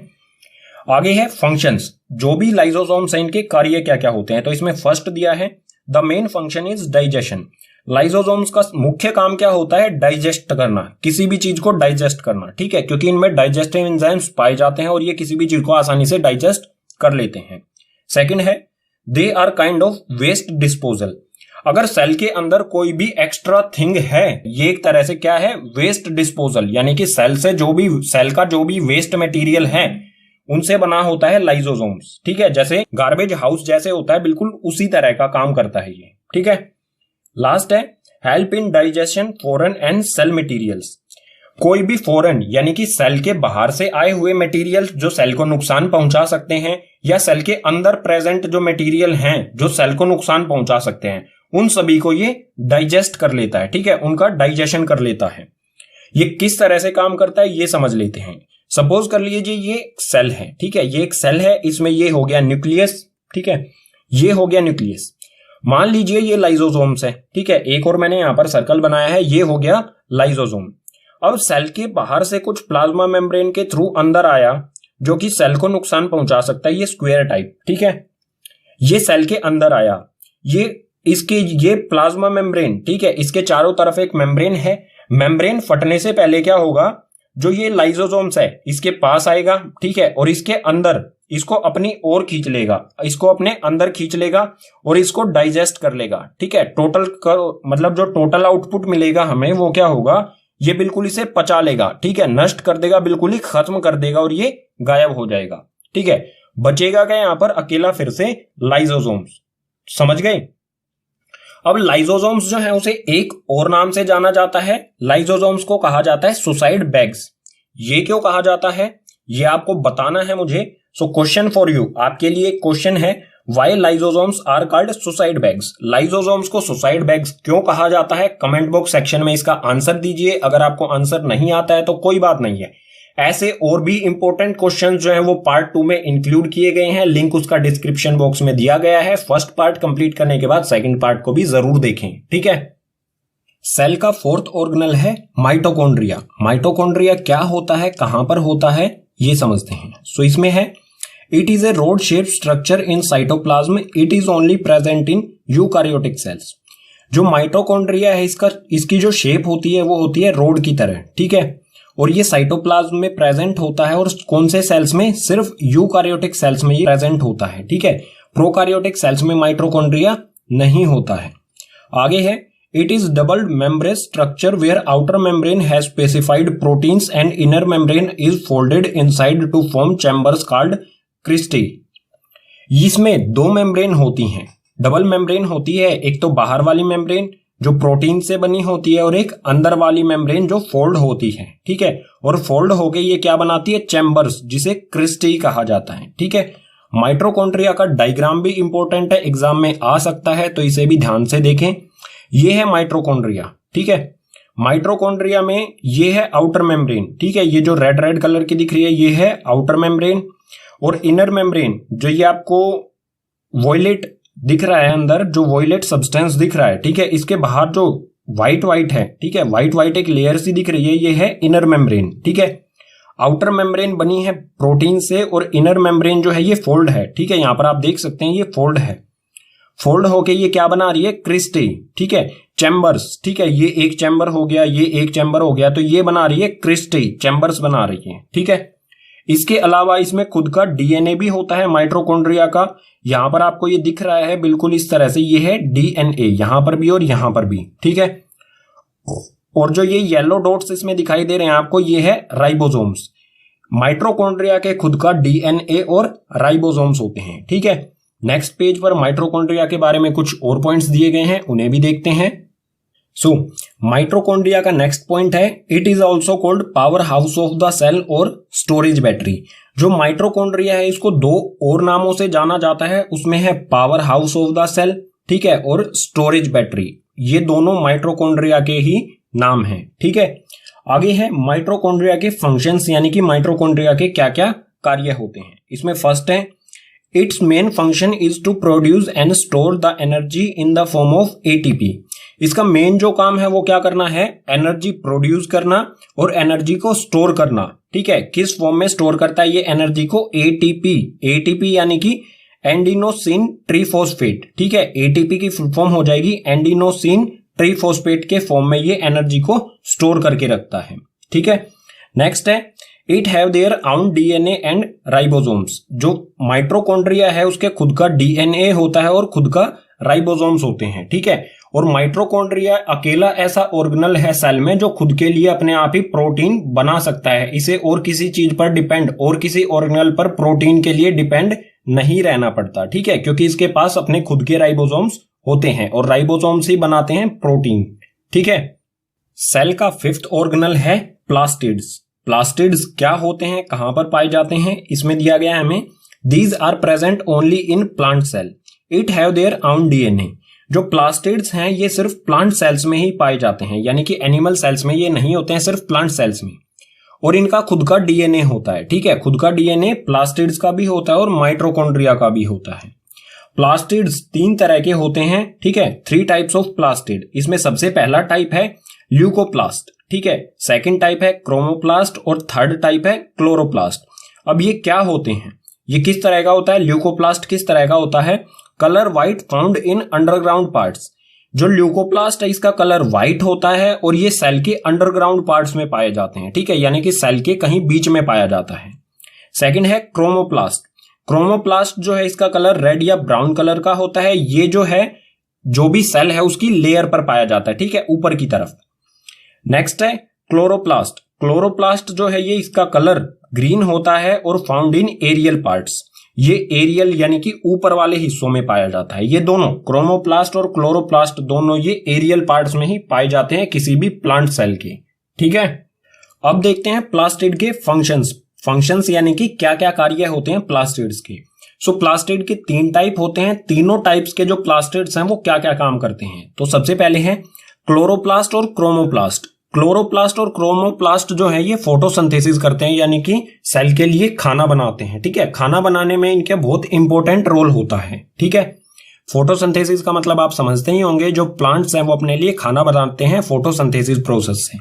आगे है फंक्शंस, जो भी लाइसोसोम्स हैं इनके कार्य क्या क्या होते हैं, तो इसमें फर्स्ट दिया है the main function is digestion. Lysosomes का मुख्य काम क्या होता है, डाइजेस्ट करना, किसी भी चीज को डाइजेस्ट करना। ठीक है, क्योंकि इनमें डाइजेस्टिव एंजाइम्स पाए जाते हैं और ये किसी भी चीज को आसानी से डाइजेस्ट कर लेते हैं। सेकंड है they are kind of waste disposal. अगर सेल के अंदर कोई भी एक्स्ट्रा थिंग है, ये एक तरह से क्या है, वेस्ट डिस्पोजल, यानी कि सेल का जो भी वेस्ट मटेरियल है उनसे बना होता है लाइसोसोम्स। ठीक है, जैसे गार्बेज हाउस जैसे होता है बिल्कुल उसी तरह का काम करता है ये। ठीक है, लास्ट है help in digestion foreign and cell materials. कोई भी फॉरेन यानी कि सेल के बाहर से आए हुए मटेरियल जो सेल को नुकसान पहुंचा सकते हैं, या सेल के अंदर प्रेजेंट जो मटेरियल हैं जो सेल को नुकसान पहुंचा सकते हैं, उन सभी को ये डाइजेस्ट कर लेता है। ठीक है, उनका डाइजेशन कर लेता है। ये किस तरह से काम करता है ये समझ लेते हैं। सपोज कर लीजिए ये सेल है। ठीक है, ये एक सेल है, इसमें ये हो गया न्यूक्लियस। ठीक है, ये हो गया न्यूक्लियस। मान लीजिए ये लाइसोसोम्स है। ठीक है, एक और मैंने यहां पर सर्कल बनाया है, ये हो गया लाइसोसोम। अब सेल के बाहर से कुछ प्लाज्मा मेम्ब्रेन के थ्रू अंदर आया जो कि सेल को नुकसान पहुंचा सकता है, ये स्क्वायर टाइप। ठीक है, ये सेल के अंदर आया, ये इसकी ये प्लाज्मा मेम्ब्रेन, ठीक है, इसके चारों तरफ एक मेम्ब्रेन है। मेम्ब्रेन फटने से पहले क्या होगा, जो ये लाइसोसोम्स है इसके पास आएगा, ठीक है, और इसके अंदर इसको अपनी ओर खींच लेगा, इसको अपने अंदर खींच लेगा और इसको डाइजेस्ट कर लेगा, ठीक है। मतलब जो टोटल आउटपुट मिलेगा हमें वो क्या होगा, ये बिल्कुल इसे पचा लेगा, ठीक है, नष्ट कर देगा, बिल्कुल ही खत्म कर देगा और ये गायब हो जाएगा, ठीक है। बचेगा क्या यहां पर, अकेला फिर से लाइसोसोम्स। समझ गए। अब लाइसोसोम्स जो है उसे एक और नाम से जाना जाता है, लाइसोसोम्स को कहा जाता है सुसाइड बैग्स। ये क्यों कहा जाता है ये आपको बताना है मुझे। सो क्वेश्चन फॉर यू, आपके लिए क्वेश्चन है, why lysosomes are called suicide bags. Lysosomes को सुसाइड बैग्स क्यों कहा जाता है, कमेंट बॉक्स सेक्शन में इसका आंसर दीजिए। अगर आपको आंसर नहीं आता है तो कोई बात नहीं है, ऐसे और भी इंपॉर्टेंट क्वेश्चंस जो हैं वो पार्ट 2 में इंक्लूड किए गए हैं, लिंक उसका डिस्क्रिप्शन बॉक्स में दिया गया है। फर्स्ट पार्ट कंप्लीट करने के बाद सेकंड पार्ट को भी जरूर देखें, ठीक है। सेल का फोर्थ ऑर्गेनल है माइटोकॉन्ड्रिया। माइटोकॉन्ड्रिया क्या होता है, कहां पर होता है, ये समझते हैं। सो इसमें है, it is a rod shape structure in cytoplasm, it is only present in eukaryotic cells. जो माइटोकॉन्ड्रिया है इसकी जो शेप होती है वो होती है रोड की तरह, ठीक है, और ये साइटोप्लाज्म में प्रेजेंट होता है। और कौन से सेल्स में, सिर्फ यूकारियोटिक सेल्स में ये प्रेजेंट होता है, ठीक है। प्रोकारियोटिक सेल्स में माइटोकॉन्ड्रिया नहीं होता है। आगे है, it is double membrane structure where outer membrane has specified proteins and inner membrane is folded inside to form chambers called cristae. इसमें दो मेम्ब्रेन होती हैं, डबल मेम्ब्रेन होती है, एक तो बाहर वाली मेम्ब्रेन जो प्रोटीन से बनी होती है और एक अंदर वाली मेम्ब्रेन जो फोल्ड होती है, ठीक है। और फोल्ड होके ये क्या बनाती है, चैम्बर्स, जिसे क्रिस्टी कहा जाता है, ठीक है। माइटोकॉन्ड्रिया का डायग्राम भी इंपॉर्टेंट है, एग्जाम में आ सकता है, तो इसे भी ध्यान से देखें। ये है माइटोकॉन्ड्रिया, ठीक है। माइटोकॉन्ड्रिया में ये है आउटर मेम्ब्रेन, ठीक है, ये जो रेड रेड कलर की दिख रही है ये है आउटर मेम्ब्रेन। और इनर मेम्ब्रेन जो ये आपको वॉयलेट दिख रहा है, अंदर जो वॉयलेट सब्सटेंस दिख रहा है, ठीक है, इसके बाहर जो व्हाइट व्हाइट है, ठीक है, व्हाइट व्हाइट एक लेयर सी दिख रही है, ये है इनर मेम्ब्रेन, ठीक है। आउटर मेम्ब्रेन बनी है प्रोटीन से और इनर मेम्ब्रेन जो है ये फोल्ड है, ठीक है, यहां पर आप देख सकते हैं ये फोल्ड है। फोल्ड होके ये क्या बना रही है, क्रिस्टी, ठीक है, चैम्बर्स, ठीक है, ये एक चैम्बर हो गया, ये एक चैम्बर हो गया, तो ये बना रही है क्रिस्टी, चैम्बर्स बना रही है, ठीक है। इसके अलावा इसमें खुद का डीएनए भी होता है माइटोकॉन्ड्रिया का। यहां पर आपको ये दिख रहा है बिल्कुल इस तरह से, ये है डीएनए, यहां पर भी और यहां पर भी, ठीक है। और जो ये येलो डॉट्स इसमें दिखाई दे रहे हैं आपको, ये है राइबोसोम्स। माइटोकॉन्ड्रिया के खुद का डीएनए और राइबोसोम्स होते हैं, ठीक है। नेक्स्ट पेज पर माइटोकॉन्ड्रिया के बारे में कुछ और पॉइंट्स दिए गए हैं, उन्हें भी देखते हैं। सो माइटोकॉन्ड्रिया का नेक्स्ट पॉइंट है, it is also called power house of the cell और स्टोरेज बैटरी। जो माइटोकॉन्ड्रिया है इसको दो और नामों से जाना जाता है, उसमें है power house of the cell, ठीक है, और स्टोरेज बैटरी। ये दोनों माइटोकॉन्ड्रिया के ही नाम हैं, ठीक है। आगे है माइटोकॉन्ड्रिया के फंक्शंस, यानी कि माइटोकॉन्ड्रिया के क्या क्या कार्य होते हैं। इसमें फर्स्ट है, its main function is to produce and store the energy in the form of ATP. इसका मेन जो काम है वो क्या करना है, एनर्जी प्रोड्यूस करना और एनर्जी को स्टोर करना, ठीक है। किस फॉर्म में स्टोर करता है ये एनर्जी को, एटीपी। एटीपी यानी कि एंडिनोसिन ट्रीफॉस्फेट, ठीक है, एटीपी की फुल फॉर्म हो जाएगी एंडिनोसिन ट्रीफॉस्फेट के फॉर्म में ये एनर्जी को स्टोर करके रखता है, ठीक है। नेक्स्ट है, it have their own DNA and ribosomes. जो माइटोकॉन्ड्रिया है उसके खुद का डीएनए होता है और खुद का राइबोसोम्स होते हैं, ठीक है। और माइटोकॉन्ड्रिया अकेला ऐसा ऑर्गेनल है सेल में जो खुद के लिए अपने आप ही प्रोटीन बना सकता है, इसे और किसी चीज पर डिपेंड, और किसी ऑर्गेनल पर प्रोटीन के लिए डिपेंड नहीं रहना पड़ता, ठीक है, क्योंकि इसके पास अपने खुद के राइबोसोम्स होते हैं और राइबोसोम्स ही बनाते हैं प्रोटीन, ठीक है। सेल का फिफ्थ ऑर्गेनल है प्लास्टिड्स। प्लास्टिड्स क्या होते हैं, कहां पर पाए जाते हैं, इसमें दिया गया है हमें, these are present only in plant cell, it have their own DNA. जो प्लास्टिड्स हैं ये सिर्फ प्लांट सेल्स में ही पाए जाते हैं, यानी कि एनिमल सेल्स में ये नहीं होते हैं, सिर्फ प्लांट सेल्स में। और इनका खुद का डीएनए होता है, ठीक है, खुद का डीएनए प्लास्टिड्स का भी होता है और माइटोकॉन्ड्रिया का भी होता है। प्लास्टिड्स तीन तरह के होते हैं, ठीक है, 3 टाइप्स ऑफ प्लास्टिड। इसमें सबसे पहला टाइप है ल्यूकोप्लास्ट, ठीक है, सेकंड टाइप है क्रोमोप्लास्ट और थर्ड टाइप है क्लोरोप्लास्ट। अब ये क्या होते हैं, ये किस तरह का होता है, ल्यूकोप्लास्ट किस तरह का होता है, colour white found in underground parts. जो ल्यूकोप्लास्ट है इसका कलर व्हाइट होता है और ये सेल के अंडरग्राउंड पार्ट्स में पाए जाते हैं, ठीक है, यानी कि सेल के कहीं बीच में पाया जाता है। सेकंड है क्रोमोप्लास्ट। क्रोमोप्लास्ट जो है इसका कलर रेड या ब्राउन कलर का होता है। ये जो है जो भी सेल है उसकी लेयर पर पाया जाता है, ठीक है, ऊपर की तरफ। नेक्स्ट है क्लोरोप्लास्ट। क्लोरोप्लास्ट जो है ये इसका कलर ग्रीन होता है और फाउंड इन एरियल पार्ट्स। ये एरियल यानी कि ऊपर वाले हिस्सों में पाया जाता है। ये दोनों क्रोमोप्लास्ट और क्लोरोप्लास्ट दोनों ये एरियल पार्ट्स में ही पाए जाते हैं किसी भी प्लांट सेल के, ठीक है। अब देखते हैं प्लास्टिड के फंक्शंस यानी कि क्या क्या कार्य होते हैं प्लास्टिड्स के। सो प्लास्टिड के 3 टाइप होते हैं। तीनों टाइप्स के जो प्लास्टिड्स हैं वो क्या क्या काम करते हैं, तो सबसे पहले है क्लोरोप्लास्ट और क्रोमोप्लास्ट। क्लोरोप्लास्ट और क्रोमोप्लास्ट जो है ये फोटोसिंथेसिस करते हैं, यानी कि सेल के लिए खाना बनाते हैं, ठीक है। खाना बनाने में इनके बहुत इंपॉर्टेंट रोल होता है, ठीक है। फोटोसिंथेसिस का मतलब आप समझते ही होंगे, जो प्लांट्स हैं वो अपने लिए खाना बनाते हैं फोटोसिंथेसिस प्रोसेस से।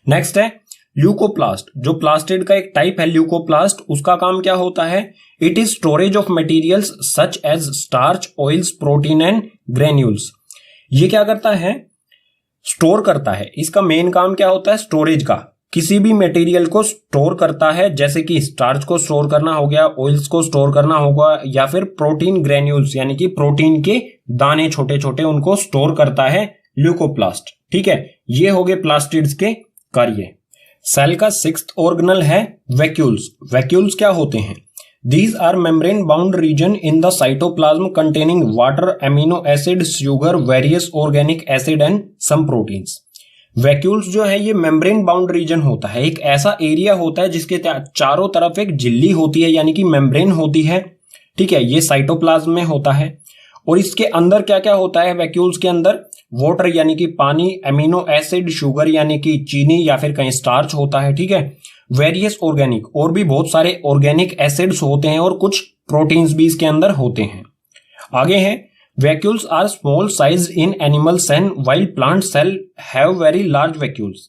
नेक्स्ट है ल्यूकोप्लास्ट। जो प्लास्टिड का एक टाइप है ल्यूकोप्लास्ट, उसका काम क्या होता है, it is storage of materials such as starch, oils, protein and granules. ये क्या करता है, स्टोर करता है। इसका मेन काम क्या होता है, स्टोरेज का। किसी भी मटेरियल को स्टोर करता है, जैसे कि स्टार्च को स्टोर करना हो गया, ऑयल्स को स्टोर करना होगा, या फिर प्रोटीन ग्रेन्यूल्स यानी कि प्रोटीन के दाने छोटे छोटे, उनको स्टोर करता है ल्यूकोप्लास्ट, ठीक है। ये हो गए प्लास्टिड्स के कार्य। सेल का 6th ऑर्गेनल है वैक्यूल्स। वैक्यूल्स क्या होते हैं, These are membrane bound region in the cytoplasm containing water, amino acid, sugar, various organic acid and some proteins. Vacuoles जो है ये मेम्ब्रेन बाउंड रीजन होता है, एक ऐसा एरिया होता है जिसके चारों तरफ एक झिल्ली होती है यानी कि मेम्ब्रेन होती है, ठीक है। ये साइटोप्लाज्म में होता है और इसके अंदर क्या क्या होता है, वैक्यूल्स के अंदर वाटर यानी कि पानी, एमिनो एसिड, शुगर यानी कि चीनी या फिर कहीं स्टार्च होता है, ठीक है। वेरियस ऑर्गेनिक, और भी बहुत सारे ऑर्गेनिक एसिड्स होते हैं और कुछ प्रोटीन्स भी इसके अंदर होते हैं। आगे है vacuoles are small size in animal cell while plant cell have very large vacuoles.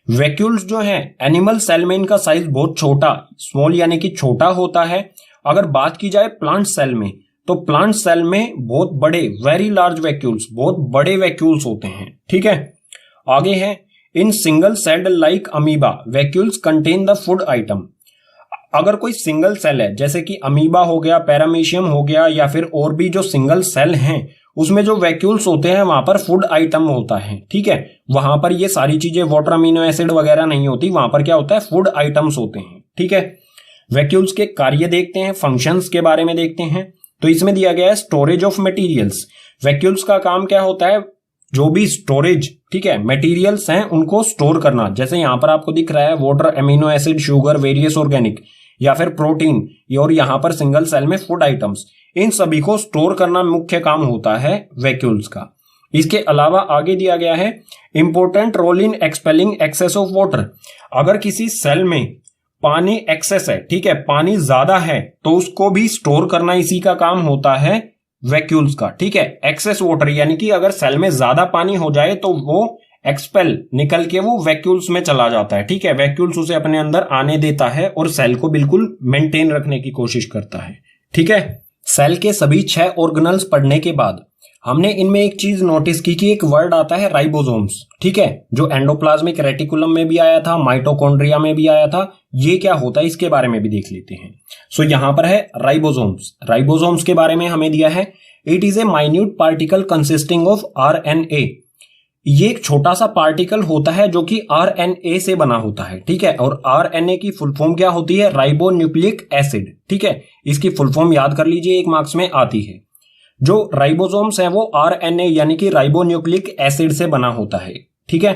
Vacuoles जो है एनिमल सेल में इनका साइज बहुत छोटा, स्मॉल यानी कि छोटा होता है। अगर बात की जाए प्लांट सेल में, तो प्लांट सेल में बहुत बड़े, वेरी लार्ज वैक्यूल्स, बहुत बड़े वैक्यूल्स होते हैं, ठीक है। आगे है in single celled like amoeba vacuoles contain the food item. अगर कोई सिंगल सेल है, जैसे कि अमीबा हो गया, पैरामीशियम हो गया, या फिर और भी जो सिंगल सेल हैं, उसमें जो वैक्यूल्स होते हैं वहां पर फूड आइटम होता है, ठीक है। वहां पर ये सारी चीजें वाटर, अमीनो एसिड वगैरह नहीं होती, वहां पर क्या होता है, फूड आइटम्स होते हैं, ठीक है। वैक्यूल्स के कार्य देखते हैं, फंक्शंस के बारे में देखते हैं। तो इसमें दिया गया है स्टोरेज ऑफ मटेरियल्स। वैक्यूल्स का काम क्या होता है, जो भी स्टोरेज, ठीक है, मटेरियल्स हैं उनको स्टोर करना। जैसे यहां पर आपको दिख रहा है water, amino acid, sugar, various organic या फिर प्रोटीन, और यहां पर सिंगल सेल में फूड आइटम्स, इन सभी को स्टोर करना मुख्य काम होता है वैक्यूल्स का। इसके अलावा आगे दिया गया है important role in expelling excess of water. अगर किसी सेल में पानी एक्सेस है, ठीक है, पानी ज्यादा है, तो उसको भी स्टोर करना इसी का काम होता है वैक्यूल्स का, ठीक है। एक्सेस वाटर यानी कि अगर सेल में ज्यादा पानी हो जाए तो वो एक्सपेल, निकल के वो वैक्यूल्स में चला जाता है, ठीक है। वैक्यूल्स उसे अपने अंदर आने देता है और सेल को बिल्कुल मेंटेन रखने की कोशिश करता है, ठीक है। सेल के सभी 6 ऑर्गेनल्स पढ़ने के बाद हमने इनमें एक चीज नोटिस की कि एक वर्ड आता है राइबोसोम्स, ठीक है, जो एंडोप्लाज्मिक रेटिकुलम में भी आया था, माइटोकॉन्ड्रिया में भी आया था। ये क्या होता है इसके बारे में भी देख लेते हैं। सो यहां पर है राइबोसोम्स। राइबोसोम्स के बारे में हमें दिया है, it is A minute particle consisting of RNA. ये एक छोटा सा पार्टिकल होता है जो कि आरएनए से बना होता है, ठीक है। और आरएनए की फुल फॉर्म क्या होती है, राइबो न्यूक्लिक एसिड, ठीक है। इसकी फुल फॉर्म याद कर लीजिए, 1 मार्क्स में आती है। जो राइबोसोम्स है वो आरएनए यानी कि राइबो न्यूक्लिक एसिड से बना होता है, ठीक है।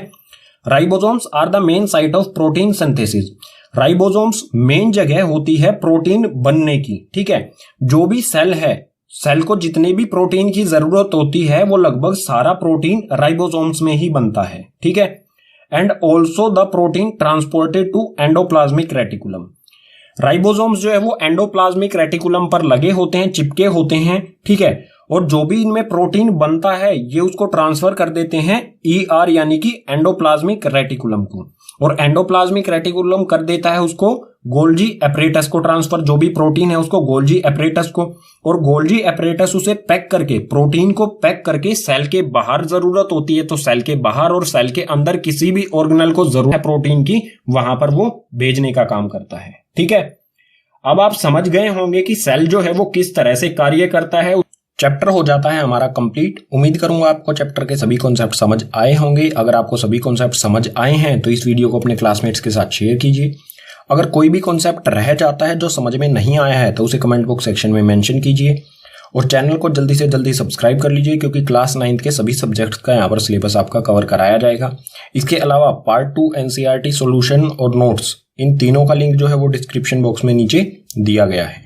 Ribosomes are the main site of protein synthesis. Ribosomes main जगह होती है प्रोटीन बनने की, ठीक है। जो भी सेल है, सेल को जितने भी प्रोटीन की जरूरत होती है वो लगभग सारा प्रोटीन राइबोसोम्स में ही बनता है, ठीक है। And also the protein transported to endoplasmic reticulum. Ribosomes जो है वो एंडोप्लाज्मिक रेटिकुलम पर लगे होते हैं, चिपके होते हैं, ठीक है। और जो भी इनमें प्रोटीन बनता है ये उसको ट्रांसफर कर देते हैं यानी कि एंडोप्लाज्मिक रेटिकुलम को, और एंडोप्लाज्मिक रेटिकुलम कर देता है उसको गोल्जी एपरेटस को ट्रांसफर, जो भी प्रोटीन है उसको गोल्जी एपरेटस को, और गोल्जी एपरेटस उसे पैक करके, प्रोटीन को पैक करके सेल के बाहर जरूरत होती है तो सेल के बाहर और सेल के अंदर किसी भी ऑर्गेनल को जरूरत है प्रोटीन की, वहां पर वो भेजने का काम करता है। ठीक है, अब आप समझ गए होंगे कि सेल जो है वो किस तरह से कार्य करता है। चैप्टर हो जाता है हमारा कंप्लीट। उम्मीद करूंगा आपको चैप्टर के सभी कॉन्सेप्ट समझ आए होंगे। अगर आपको सभी कॉन्सेप्ट समझ आए हैं तो इस वीडियो को अपने क्लासमेट्स के साथ शेयर कीजिए। अगर कोई भी कॉन्सेप्ट रह जाता है जो समझ में नहीं आया है तो उसे कमेंट बॉक्स सेक्शन में मेंशन कीजिए, और चैनल को जल्दी से जल्दी सब्सक्राइब कर लीजिए, क्योंकि क्लास 9 के सभी सब्जेक्ट्स का यहाँ पर सिलेबस आपका कवर कराया जाएगा। इसके अलावा पार्ट 2 NCERT सॉल्यूशन और नोट्स, इन तीनों का लिंक जो है वो डिस्क्रिप्शन बॉक्स में नीचे दिया गया है।